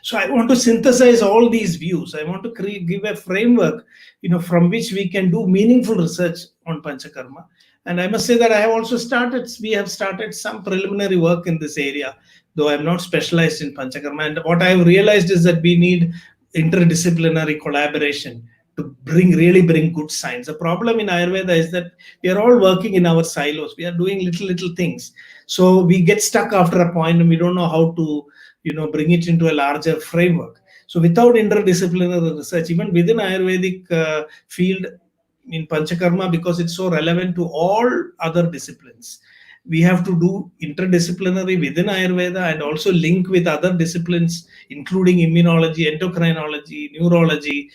so I want to synthesize all these views. I want to give a framework, from which we can do meaningful research on Panchakarma. And I must say that we have started some preliminary work in this area, though I'm not specialized in Panchakarma. And what I've realized is that we need interdisciplinary collaboration to really bring good science. The problem in Ayurveda is that we are all working in our silos. We are doing little things. So we get stuck after a point and we don't know how to, bring it into a larger framework. So without interdisciplinary research, even within Ayurvedic field, in Panchakarma, because it's so relevant to all other disciplines, we have to do interdisciplinary within Ayurveda and also link with other disciplines, including immunology, endocrinology, neurology.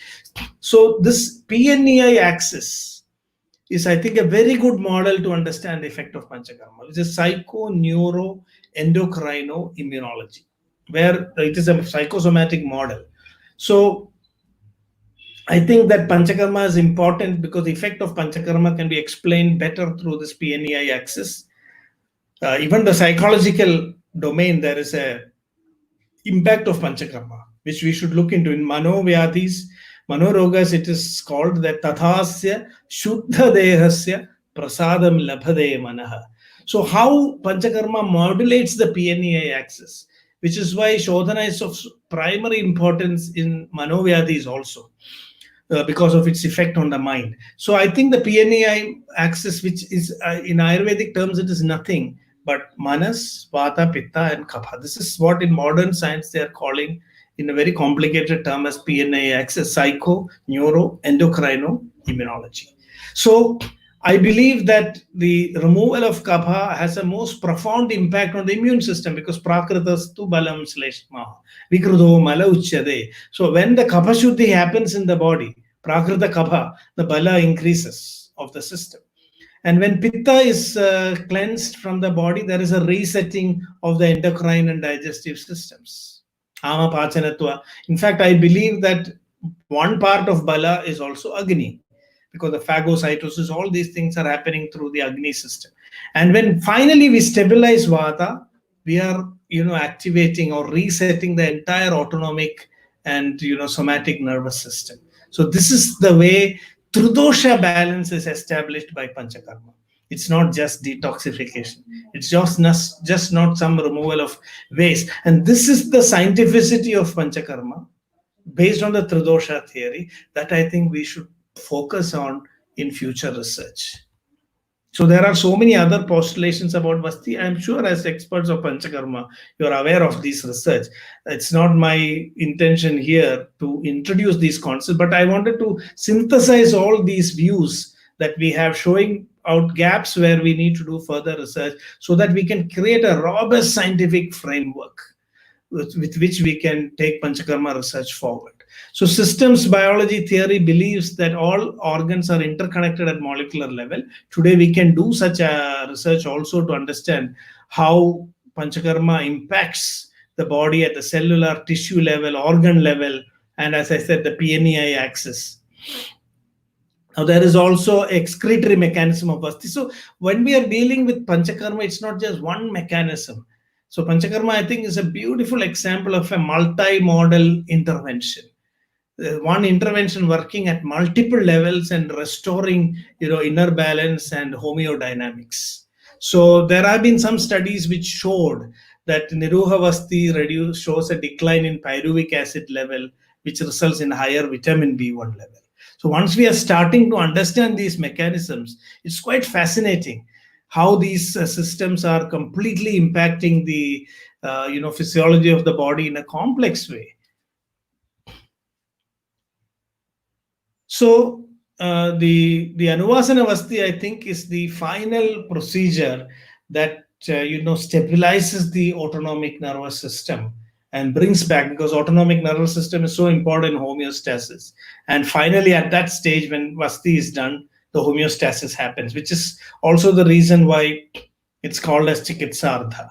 So this PNEI axis is, I think, a very good model to understand the effect of Panchakarma, which is psycho, neuro, endocrino, immunology. where it is a psychosomatic model. So I think that Panchakarma is important because the effect of Panchakarma can be explained better through this PNEI axis. Even the psychological domain, there is a impact of Panchakarma, which we should look into. In Manovyadhis, Manorogas, it is called that Tathasya Shuddha Dehasya Prasadam Labhade Manaha. So how Panchakarma modulates the PNEI axis, which is why Shodhana is of primary importance in Manovyadhis also. Because of its effect on the mind. So I think the PNEI axis, which is in Ayurvedic terms, it is nothing but Manas, Vata, Pitta, and Kapha. This is what in modern science they are calling, in a very complicated term, as PNEI axis: psycho, neuro, endocrino, immunology. So I believe that the removal of Kapha has a most profound impact on the immune system, because Prakritastu balam sleshma vikrudo mala uchyade. So when the Kapha Shuddhi happens in the body, Prakrita Kapha, the bala increases of the system. And when Pitta is cleansed from the body, there is a resetting of the endocrine and digestive systems. Ama Pachanatva. In fact, I believe that one part of bala is also Agni, because the phagocytosis, all these things are happening through the Agni system. And when finally we stabilize Vata, we are, activating or resetting the entire autonomic and, somatic nervous system. So this is the way Trudosha balance is established by Panchakarma. It's not just detoxification. It's just not some removal of waste. And this is the scientificity of Panchakarma, based on the Tridosha theory, that I think we should focus on in future research. So there are so many other postulations about Vasti. I'm sure as experts of Panchakarma, you're aware of this research. It's not my intention here to introduce these concepts, but I wanted to synthesize all these views that we have, showing out gaps where we need to do further research, so that we can create a robust scientific framework with which we can take Panchakarma research forward. So systems biology theory believes that all organs are interconnected at molecular level. Today we can do such a research also to understand how Panchakarma impacts the body at the cellular, tissue level, organ level, and as I said, the PNEI axis. Now there is also excretory mechanism of Vasti. So when we are dealing with Panchakarma, it's not just one mechanism. So Panchakarma, I think, is a beautiful example of a multi-modal intervention. One intervention working at multiple levels and restoring, inner balance and homeodynamics. So there have been some studies which showed that Niruha Vasti shows a decline in pyruvic acid level, which results in higher vitamin B1 level. So once we are starting to understand these mechanisms, it's quite fascinating how these systems are completely impacting the physiology of the body in a complex way. So the Anuvasana Vasti, I think, is the final procedure that stabilizes the autonomic nervous system and brings back, because autonomic nervous system is so important in homeostasis. And finally, at that stage, when Vasti is done, the homeostasis happens, which is also the reason why it's called as Chikitsardha.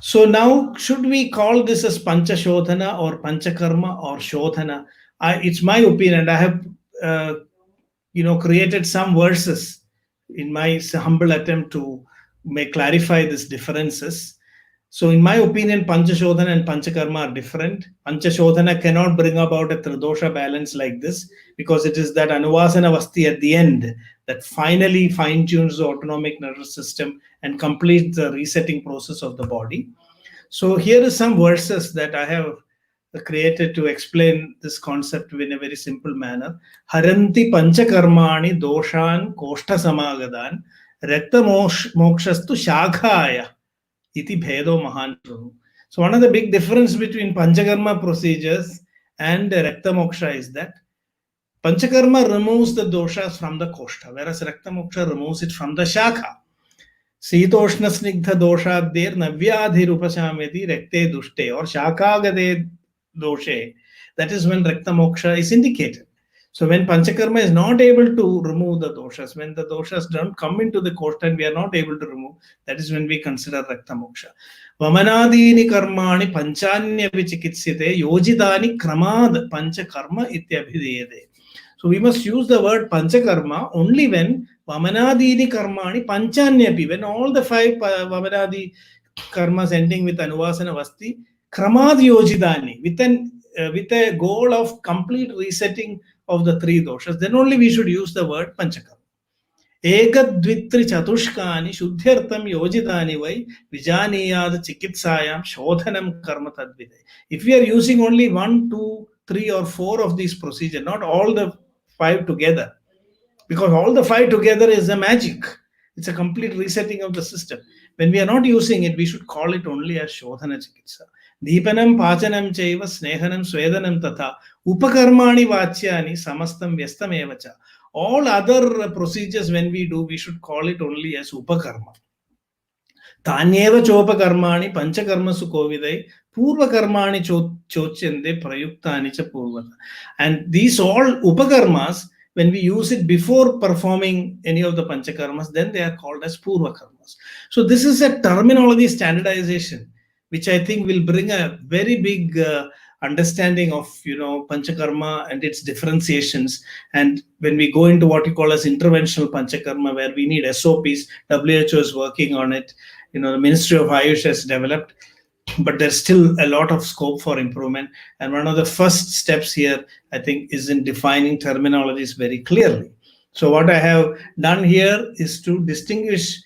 So now, should we call this as Panchashodhana or Panchakarma or Shodhana? It's my opinion. I have created some verses in my humble attempt to clarify these differences. So in my opinion, Panchashodhana and Panchakarma are different. Panchashodhana cannot bring about a Tridosha balance like this, because it is that Anuvasana Vasti at the end that finally fine-tunes the autonomic nervous system and completes the resetting process of the body. So here is some verses that I have created to explain this concept in a very simple manner. Haranti Panchakarmani doshan koshta samagadan rakta mokshastu shakhaya iti bhedo mahan. So one of the big difference between Panchakarma procedures and Rakta Moksha is that Panchakarma removes the doshas from the koshta, whereas Rakta Moksha removes it from the shakha. Sitoshna snigdha doshadir navyadhir upashameti rakte dushte or shakagade doshe. That is when Rakta Moksha is indicated. So when Panchakarma is not able to remove the doshas, when the doshas don't come into the court and we are not able to remove, that is when we consider Rakta Moksha. Vamanadini karmani panchanya vichikitsyate yojidani kramad panchakarma ityabhideyate. So we must use the word Panchakarma only when Vamanadini karmani panchanyapi, when all the 5 Vamanadi karmas ending with Anuvasana Vasti, kramad yojidani, with a goal of complete resetting of the 3 doshas, then only we should use the word Panchakarma. Ekadvitri chatushkani shuddhyartam yojitani vai vijaniyad chikitsayam shodhanam karma tadvide. If we are using only 1, 2, 3 or 4 of these procedures, not all the 5 together, because all the 5 together is a magic. It's a complete resetting of the system. When we are not using it, we should call it only as Shodhana Chikitsa. Deepanam Pachanam Chaiva Snehanam Swedanam Tatha Upakarmani Vachyani Samastam Vyastam Evacha. All other procedures when we do, we should call it only as Upakarma. Tanyeva Chopakarmani Panchakarma Sukovidai Purvakarmani Chochende Prayuktani Cha Purvata. And these all Upakarmas, when we use it before performing any of the Panchakarmas, then they are called as Purva Karmas. So this is a terminology standardization, which I think will bring a very big understanding of Panchakarma and its differentiations. And when we go into what you call as interventional Panchakarma, where we need SOPs, WHO is working on it, the Ministry of Ayush has developed, but there's still a lot of scope for improvement. And one of the first steps here, I think, is in defining terminologies very clearly. So what I have done here is to distinguish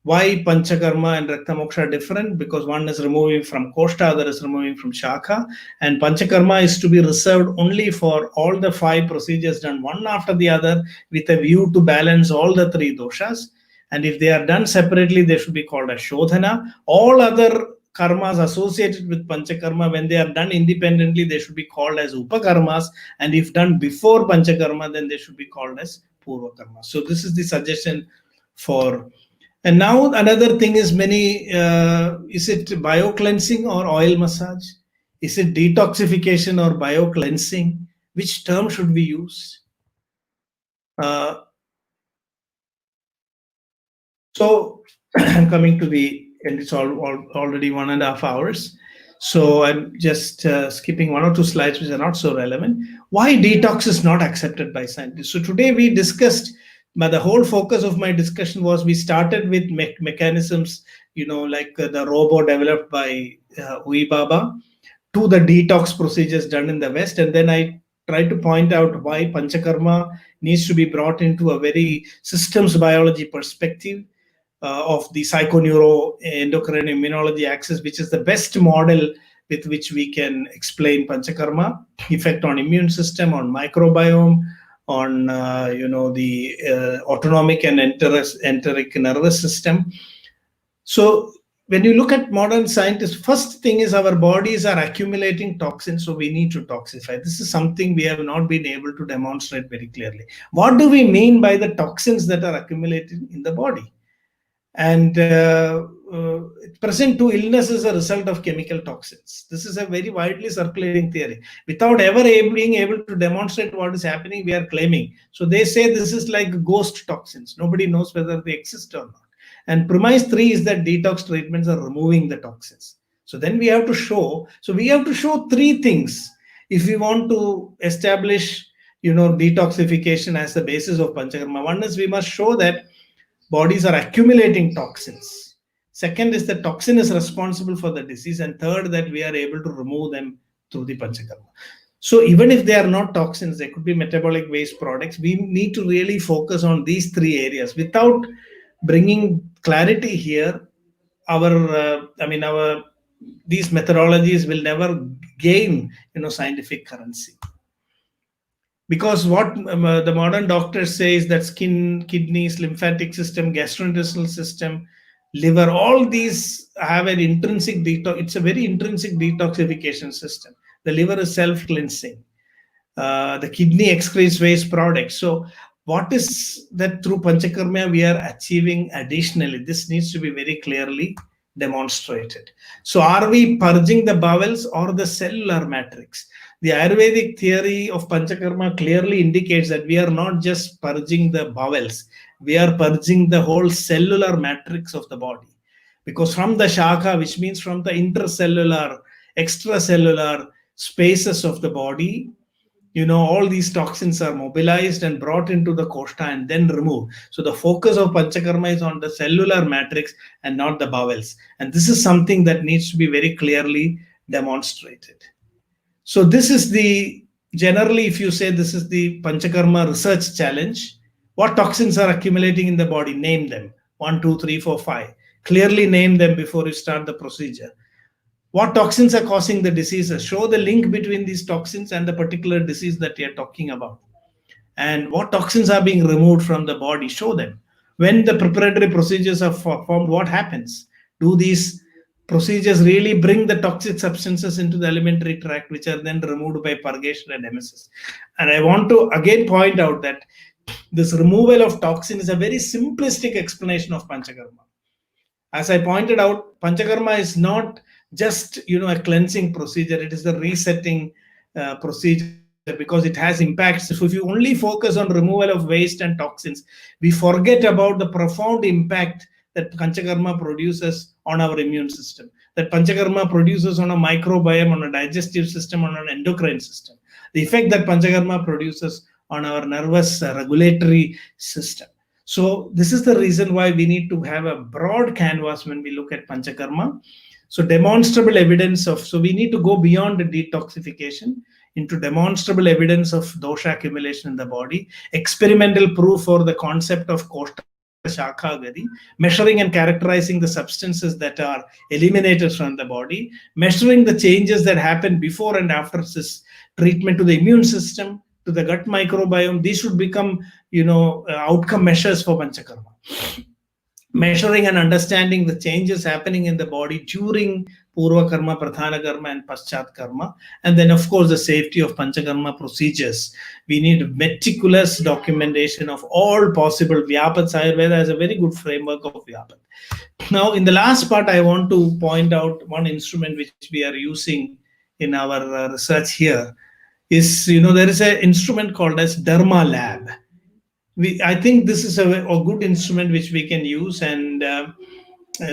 why Panchakarma and Rakta Moksha are different, because one is removing from Koshta, other is removing from Shakha. And Panchakarma is to be reserved only for all the 5 procedures done one after the other with a view to balance all the 3 doshas. And if they are done separately, they should be called as Shodhana. All other karmas associated with Panchakarma, when they are done independently, they should be called as Upakarmas. And if done before Panchakarma, then they should be called as Purva Karmas. So this is the suggestion for. And now another thing is is it bio-cleansing or oil massage? Is it detoxification or bio-cleansing? Which term should we use? So I'm coming to the end. It's already 1.5 hours. So I'm just skipping 1 or 2 slides which are not so relevant. Why detox is not accepted by scientists? So today we discussed, but the whole focus of my discussion was, we started with mechanisms, like the robo developed by Ui Baba, to the detox procedures done in the West. And then I tried to point out why Panchakarma needs to be brought into a very systems biology perspective of the psychoneuro-endocrine immunology axis, which is the best model with which we can explain Panchakarma, effect on immune system, on microbiome, on the autonomic and enteric nervous system. So when you look at modern scientists, first thing is our bodies are accumulating toxins, so we need to toxify. This is something we have not been able to demonstrate very clearly. What do we mean by the toxins that are accumulated in the body? And present to illness is a result of chemical toxins. This is a very widely circulating theory. Without ever being able to demonstrate what is happening, we are claiming. So they say this is like ghost toxins. Nobody knows whether they exist or not. And premise 3 is that detox treatments are removing the toxins. So then we have to show. So we have to show 3 things if we want to establish, detoxification as the basis of Panchakarma. One is we must show that bodies are accumulating toxins. Second is the toxin is responsible for the disease. And third, that we are able to remove them through the Panchakarma. So even if they are not toxins, they could be metabolic waste products. We need to really focus on these 3 areas. Without bringing clarity here, these methodologies will never gain, scientific currency. Because what the modern doctors say is that skin, kidneys, lymphatic system, gastrointestinal system, liver, all these have an intrinsic detox. It's a very intrinsic detoxification system. The liver is self-cleansing. The kidney excretes waste products. So what is that through Panchakarma we are achieving additionally? This needs to be very clearly demonstrated. So are we purging the bowels or the cellular matrix? The Ayurvedic theory of Panchakarma clearly indicates that we are not just purging the bowels, we are purging the whole cellular matrix of the body. Because from the Shaka, which means from the intercellular, extracellular spaces of the body, all these toxins are mobilized and brought into the koshta and then removed. So the focus of Panchakarma is on the cellular matrix and not the bowels. And this is something that needs to be very clearly demonstrated. So this is generally, if you say this is the Panchakarma research challenge, what toxins are accumulating in the body? Name them. 1, 2, 3, 4, 5. Clearly name them before you start the procedure. What toxins are causing the diseases? Show the link between these toxins and the particular disease that you are talking about. And what toxins are being removed from the body? Show them. When the preparatory procedures are formed, what happens? Do these procedures really bring the toxic substances into the alimentary tract, which are then removed by purgation and emesis? And I want to again point out that this removal of toxin is a very simplistic explanation of Panchakarma. As I pointed out, Panchakarma is not just a cleansing procedure, it is the resetting procedure, because it has impacts. So if you only focus on removal of waste and toxins, we forget about the profound impact that Panchakarma produces on our immune system, that Panchakarma produces on a microbiome, on a digestive system, on an endocrine system, the effect that Panchakarma produces on our nervous regulatory system. So this is the reason why we need to have a broad canvas when we look at Panchakarma. So demonstrable evidence so we need to go beyond the detoxification into demonstrable evidence of dosha accumulation in the body, experimental proof for the concept of Koshta Shakha Gadi, measuring and characterizing the substances that are eliminated from the body, measuring the changes that happen before and after this treatment to the immune system, to the gut microbiome. These should become, outcome measures for Panchakarma. Measuring and understanding the changes happening in the body during Purva Karma, Pradhana Karma, and Paschat Karma. And then, of course, the safety of Panchakarma procedures. We need meticulous documentation of all possible. Vyapat Ayurveda has a very good framework of Vyapat. Now, in the last part, I want to point out one instrument which we are using in our research here. Is, there is an instrument called as Dharma Lab. I think this is a good instrument which we can use, and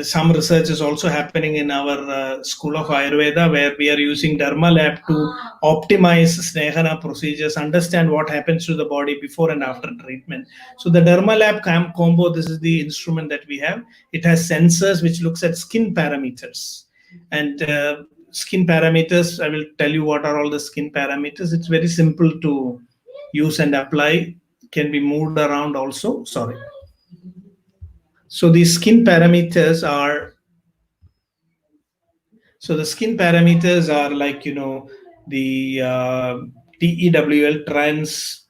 some research is also happening in our School of Ayurveda, where we are using Dharma Lab to optimize SADHANA procedures, understand what happens to the body before and after treatment. So the Dharma Lab combo, this is the instrument that we have. It has sensors which looks at skin parameters. And skin parameters, I will tell you what are all the skin parameters. It's very simple to use and apply. Can be moved around also. Sorry. So the skin parameters are. So the skin parameters are like the TEWL, trans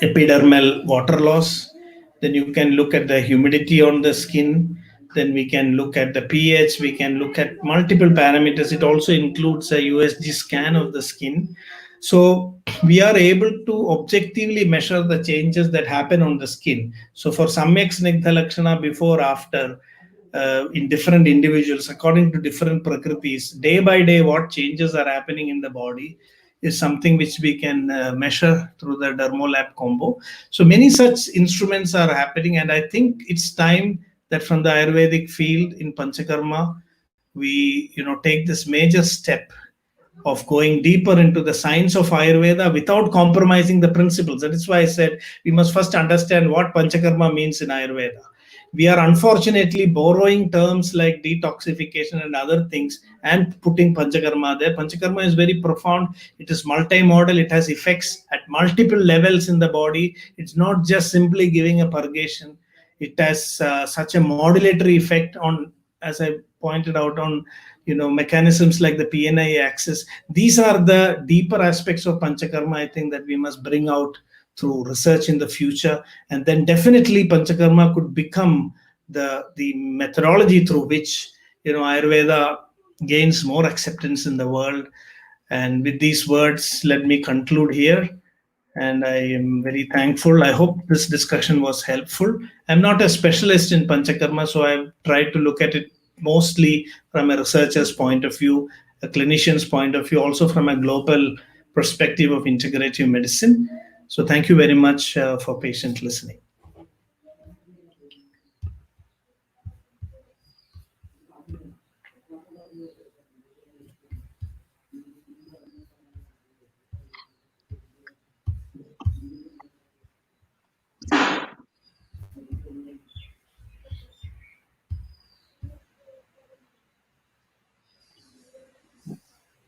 epidermal water loss. Then you can look at the humidity on the skin. Then we can look at the pH. We can look at multiple parameters. It also includes a USG scan of the skin. So we are able to objectively measure the changes that happen on the skin. So for Samyak Snigdha Lakshana, before, after, in different individuals, according to different prakritis, day by day, what changes are happening in the body is something which we can measure through the Dermolab combo. So many such instruments are happening, and I think it's time that from the Ayurvedic field in Panchakarma, we take this major step of going deeper into the science of Ayurveda without compromising the principles. That is why I said we must first understand what Panchakarma means in Ayurveda. We are unfortunately borrowing terms like detoxification and other things and putting Panchakarma there. Panchakarma is very profound. It is multimodal. It has effects at multiple levels in the body. It's not just simply giving a purgation. It has such a modulatory effect on, as I pointed out, on mechanisms like the PNEI axis. These are the deeper aspects of Panchakarma, I think, that we must bring out through research in the future. And then definitely Panchakarma could become the methodology through which Ayurveda gains more acceptance in the world. And with these words, let me conclude here. And I am very thankful. I hope this discussion was helpful. I'm not a specialist in Panchakarma, so I've tried to look at it mostly from a researcher's point of view, a clinician's point of view, also from a global perspective of integrative medicine. So thank you very much for patient listening.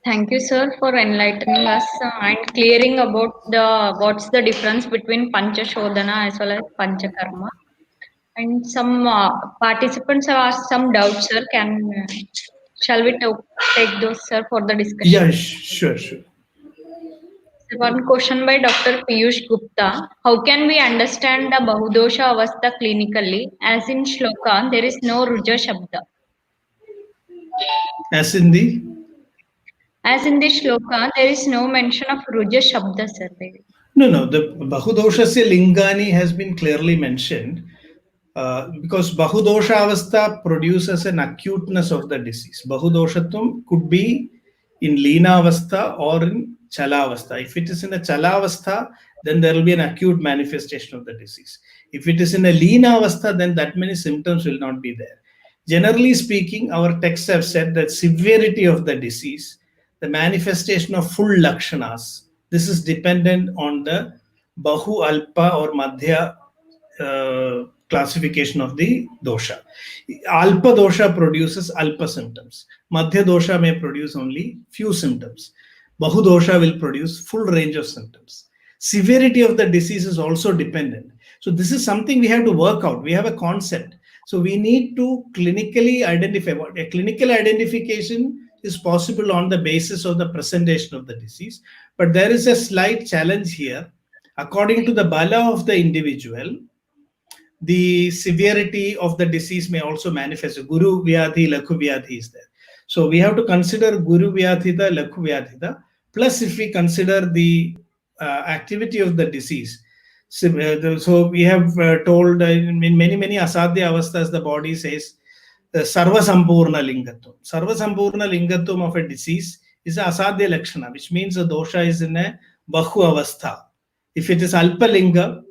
Thank you, sir, for enlightening us and clearing about what's the difference between Panchashodhana as well as Panchakarma. And some participants have asked some doubts, sir. Shall we take those, sir, for the discussion? Yeah, sure. So one question by Dr. Piyush Gupta. How can we understand the Bahudosha Avastha clinically? As in Shloka, there is no Ruja Shabda. As in the? As in the Shloka, there is no mention of Ruja Shabda, sir. No. The Bahudoshasya Lingani has been clearly mentioned because Bahudosha Avastha produces an acuteness of the disease. Bahudoshatum could be in Lina Avastha or in Chala Avastha. If it is in a Chala Avastha, then there will be an acute manifestation of the disease. If it is in a Lina Avastha, then that many symptoms will not be there. Generally speaking, our texts have said that severity of the disease, the manifestation of full lakshanas, this is dependent on the Bahu, Alpa or Madhya classification of the dosha. Alpa dosha produces alpa symptoms. Madhya dosha may produce only few symptoms. Bahu dosha will produce full range of symptoms. Severity of the disease is also dependent. So this is something we have to work out. We have a concept. So we need to clinically identify. What a clinical identification is possible on the basis of the presentation of the disease. But there is a slight challenge here. According to the bala of the individual, the severity of the disease may also manifest. Guru Vyadhi, Lakhu Vyadhi is there. So we have to consider Guru Vyadhita, Lakhu Vyadhita. Plus, if we consider the activity of the disease, so we have told in many asadhya avasthas, the body says Sarva Sampurna Lingatum. Sarva Sampurna Lingatum of a disease is a asadhya lakshana, which means the dosha is in a Bahu Avastha. If it is Alpa Linga,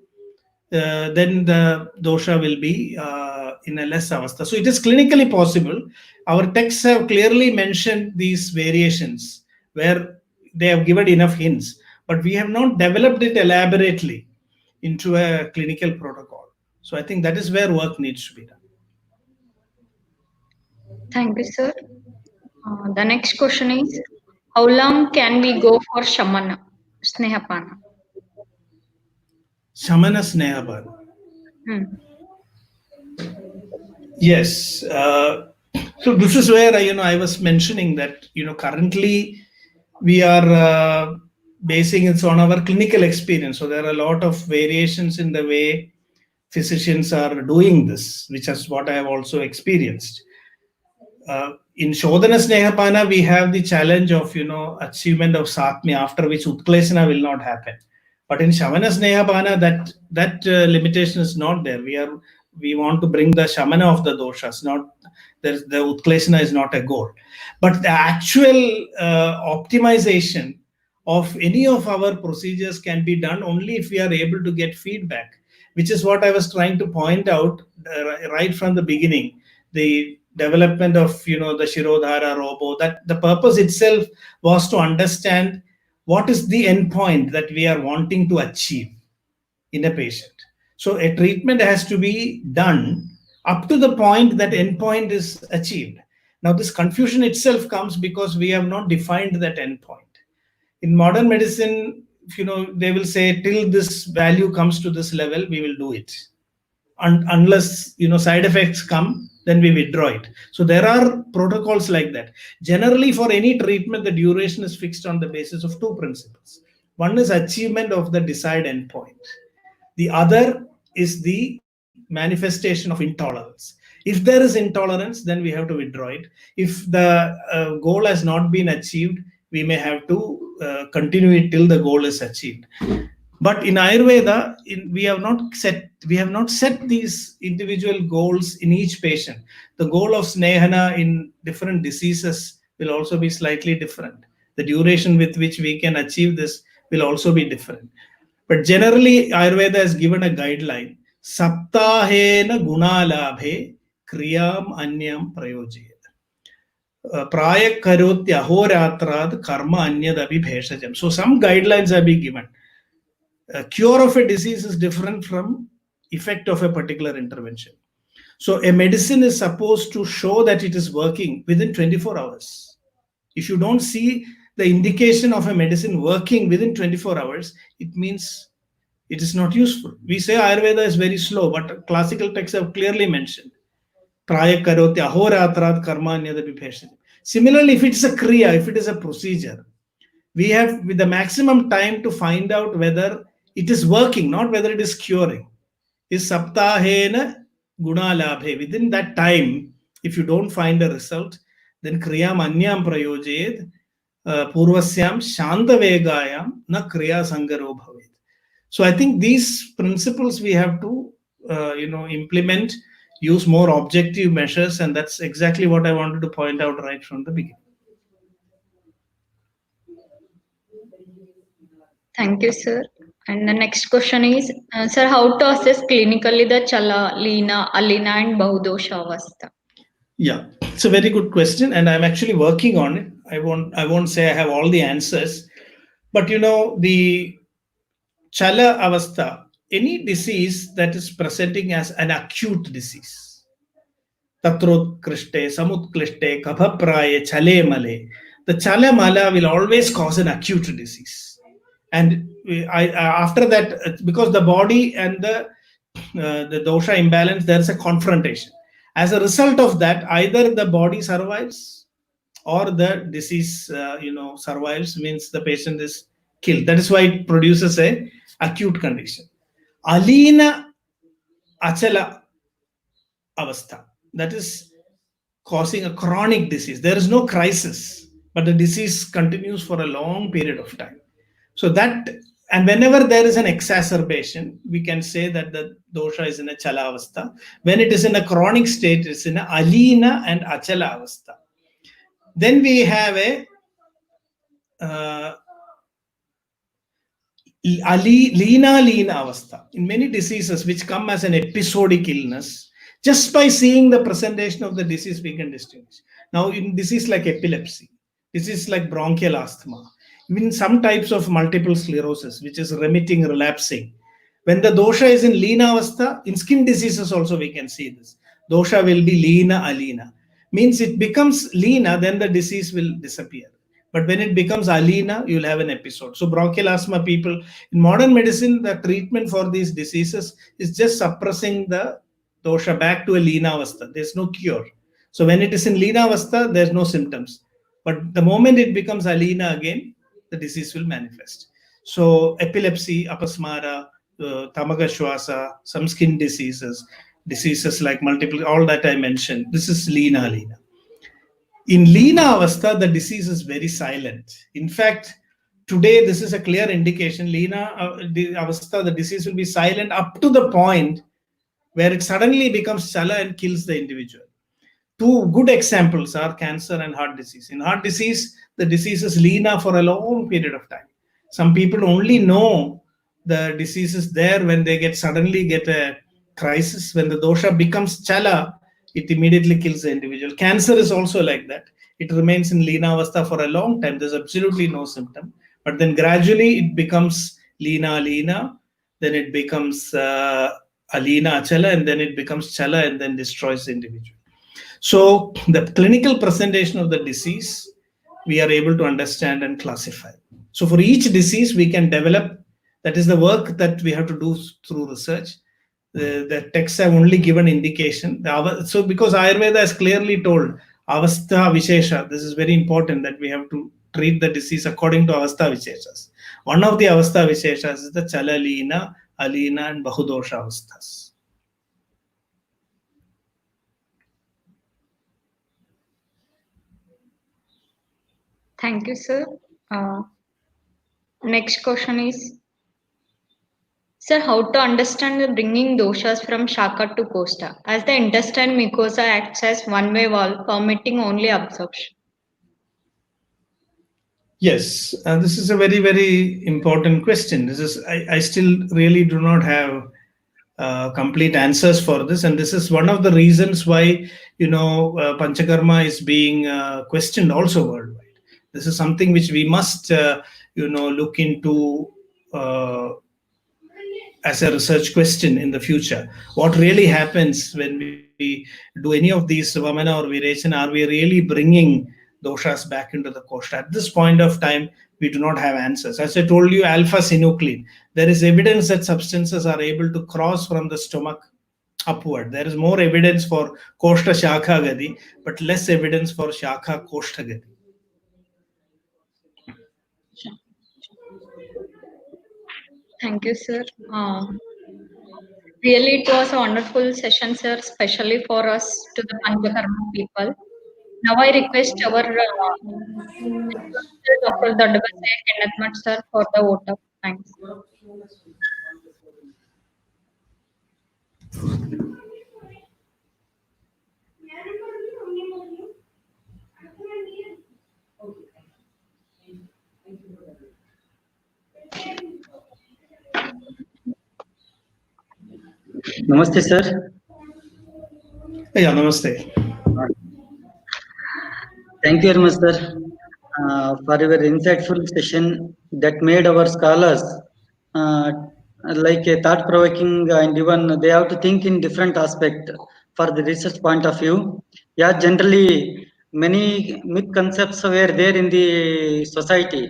then the dosha will be in a less avastha. So it is clinically possible. Our texts have clearly mentioned these variations where they have given enough hints, but we have not developed it elaborately into a clinical protocol. So I think that is where work needs to be done. Thank you, sir. The next question is, how long can we go for Shamana, Snehapana? Shamana Snehapana. Yes. So this is where I was mentioning that currently we are basing it on our clinical experience. So there are a lot of variations in the way physicians are doing this, which is what I have also experienced. In Shodhana Snehapana, we have the challenge of achievement of Satmi, after which Utklesana will not happen. But in Shamana Snehapana, that limitation is not there. We want to bring the Shamana of the doshas, not the Utklesana is not a goal. But the actual optimization of any of our procedures can be done only if we are able to get feedback, which is what I was trying to point out right from the beginning. The development of the Shirodhara robo, that the purpose itself was to understand what is the endpoint that we are wanting to achieve in a patient. So a treatment has to be done up to the point that endpoint is achieved. Now this confusion itself comes because we have not defined that endpoint. In modern medicine, they will say till this value comes to this level, we will do it. Unless side effects come, then we withdraw it. So there are protocols like that. Generally, for any treatment, the duration is fixed on the basis of two principles. One is achievement of the desired endpoint. The other is the manifestation of intolerance. If there is intolerance, then we have to withdraw it. If the goal has not been achieved, we may have to continue it till the goal is achieved. But in Ayurveda, we have not set these individual goals in each patient. The goal of Snehana in different diseases will also be slightly different. The duration with which we can achieve this will also be different. But generally, Ayurveda has given a guideline. Saptahena gunalabhe kriyam anyam prayojayet. Praya karoti ahoratrad karma anyadapi bheshajam. So some guidelines have been given. A cure of a disease is different from effect of a particular intervention. So a medicine is supposed to show that it is working within 24 hours. If you don't see the indication of a medicine working within 24 hours, it means it is not useful. We say Ayurveda is very slow, but classical texts have clearly mentioned. Praya karoti ahoratrat karma anyadapi bheshajam. Similarly, if it is a kriya, if it is a procedure, we have with the maximum time to find out whether it is working, not whether it is curing. Is saptahena gunalabhe. Within that time, if you don't find a result, then kriyam anyam prayojayet purvasyam shantavegayam na kriya sangaro bhavet. So I think these principles we have to implement, use more objective measures, and that's exactly what I wanted to point out right from the beginning. Thank you, sir. And the next question is, sir, how to assess clinically the Chala, Leena, Alina, and Bahudosha Avastha? Yeah, it's a very good question, and I'm actually working on it. I won't say I have all the answers, but the Chala Avastha, any disease that is presenting as an acute disease, Tatrotkrishte, Samutklishte, Kaphapraye, Chale Male, the Chale Mala will always cause an acute disease. And after that, because the body and the dosha imbalance, there is a confrontation. As a result of that, either the body survives or the disease survives, means the patient is killed. That is why it produces a acute condition. Alina achala avastha, that is causing a chronic disease. There is no crisis, but the disease continues for a long period of time. So that, and whenever there is an exacerbation, we can say that the dosha is in a chala avastha. When it is in a chronic state, it's in a alina and achala avastha. Then we have a Lina avastha. In many diseases which come as an episodic illness, just by seeing the presentation of the disease, we can distinguish. Now, in disease like epilepsy, disease like bronchial asthma, even some types of multiple sclerosis, which is remitting, relapsing, when the dosha is in Lina avastha, in skin diseases also we can see this. Dosha will be Lina alina. Means it becomes Lina, then the disease will disappear. But when it becomes alina, you'll have an episode. So bronchial asthma people, in modern medicine, the treatment for these diseases is just suppressing the dosha back to a Lina avastha. There's no cure. So when it is in Lina avastha, there's no symptoms. But the moment it becomes alina again, the disease will manifest. So epilepsy, apasmara, tamagashwasa, some skin diseases like multiple, all that I mentioned, this is Lina alina. In Lina avastha, the disease is very silent. In fact, today this is a clear indication. Lina avastha, the disease will be silent up to the point where it suddenly becomes chala and kills the individual. Two good examples are cancer and heart disease. In heart disease, the disease is Lina for a long period of time. Some people only know the disease is there when they suddenly get a crisis. When the dosha becomes chala, it immediately kills the individual. Cancer is also like that. It remains in Lina avastha for a long time. There's absolutely no symptom. But then gradually it becomes Lina alina, then it becomes alina achala, and then it becomes chala and then destroys the individual. So the clinical presentation of the disease, we are able to understand and classify. So for each disease, we can develop, that is the work that we have to do through research. The texts have only given indication. So because Ayurveda has clearly told, avastha vishesha, this is very important that we have to treat the disease according to avastha visheshas. One of the avastha visheshas is the chala, lina, alina, and bahudosha avasthas. Thank you, sir. Next question is, sir, how to understand the bringing doshas from Shaka to Kosta, as the intestine mucosa acts as one-way valve, permitting only absorption? Yes, this is a very, very important question. I still really do not have complete answers for this, and this is one of the reasons why Panchakarma is being questioned also worldwide. This is something which we must look into as a research question in the future. What really happens when we do any of these Vamana or Virechana? Are we really bringing doshas back into the kosha? At this point of time, we do not have answers. As I told you, alpha synuclein. There is evidence that substances are able to cross from the stomach upward. There is more evidence for koshta shakha gadi, but less evidence for shakha koshta gadi. Thank you, sir. Really, it was a wonderful session, sir, especially for us to the Panchakarma people. Now I request our Dr. Dadabase Kenneth sir for the vote of thanks. Namaste, sir. Yeah, namaste. Thank you very much, sir, for your insightful session that made our scholars uh, like a thought-provoking, and even they have to think in different aspect for the research point of view. Yeah, generally many myth concepts were there in the society.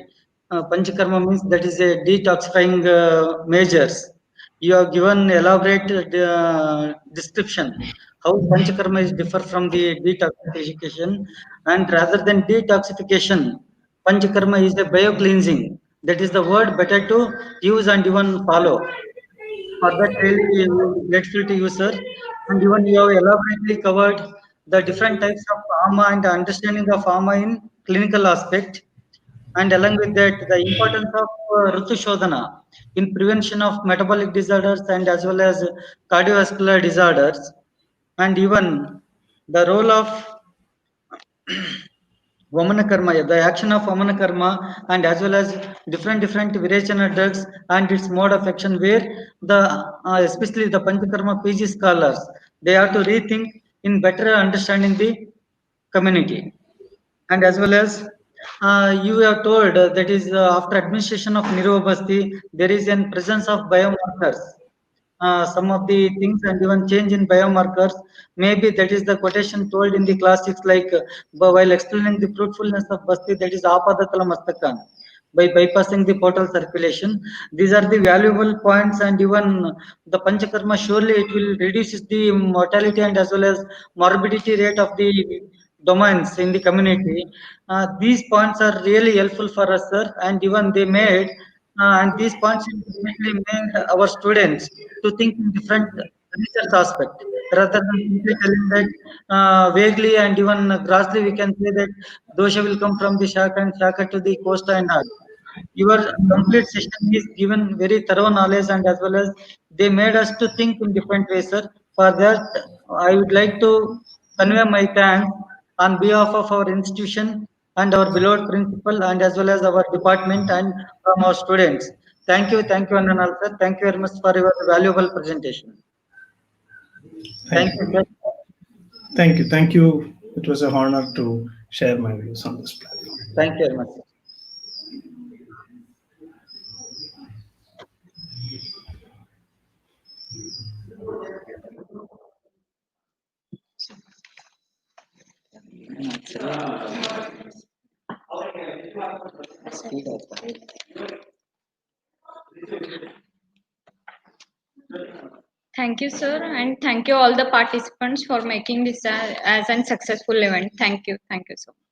Panchakarma means that is a detoxifying measures. You have given elaborate description how Panchakarma is differ from the detoxification, and rather than detoxification, Panchakarma is a bio-cleansing. That is the word better to use and even follow. For that, really grateful to you, sir. And even you have elaborately covered the different types of pharma and the understanding of pharma in clinical aspect. And along with that, the importance of Rutu Shodhana in prevention of metabolic disorders and as well as cardiovascular disorders, and even the role of Vamana karma, the action of Vamana karma, and as well as different Virechana drugs and its mode of action, where the especially the Panchakarma PG scholars, they have to rethink in better understanding the community. And as well as you have told that is after administration of Vasti, there is a presence of biomarkers. Some of the things and even change in biomarkers. Maybe that is the quotation told in the classics, like while explaining the fruitfulness of Basti, that is apadatala mastakan. By bypassing the portal circulation, these are the valuable points, and even the Panchakarma surely it will reduce the mortality and as well as morbidity rate of the domains in the community. These points are really helpful for us, sir, and even they made, and these points definitely made our students to think in different research aspect rather than simply telling that vaguely and even grossly we can say that dosha will come from the shaka and shaka to the costa and all. Your complete session is given very thorough knowledge, and as well as they made us to think in different ways, sir. For that, I would like to convey my thanks on behalf of our institution and our beloved principal, and as well as our department and from our students. Thank you, Ananal sir. Thank you very much for your valuable presentation. Thank Thank you, sir. you. Thank you. Thank you. It was a honor to share my views on this platform. Thank you very much, sir. Thank you, sir, and thank you all the participants for making this as a successful event. Thank you so much.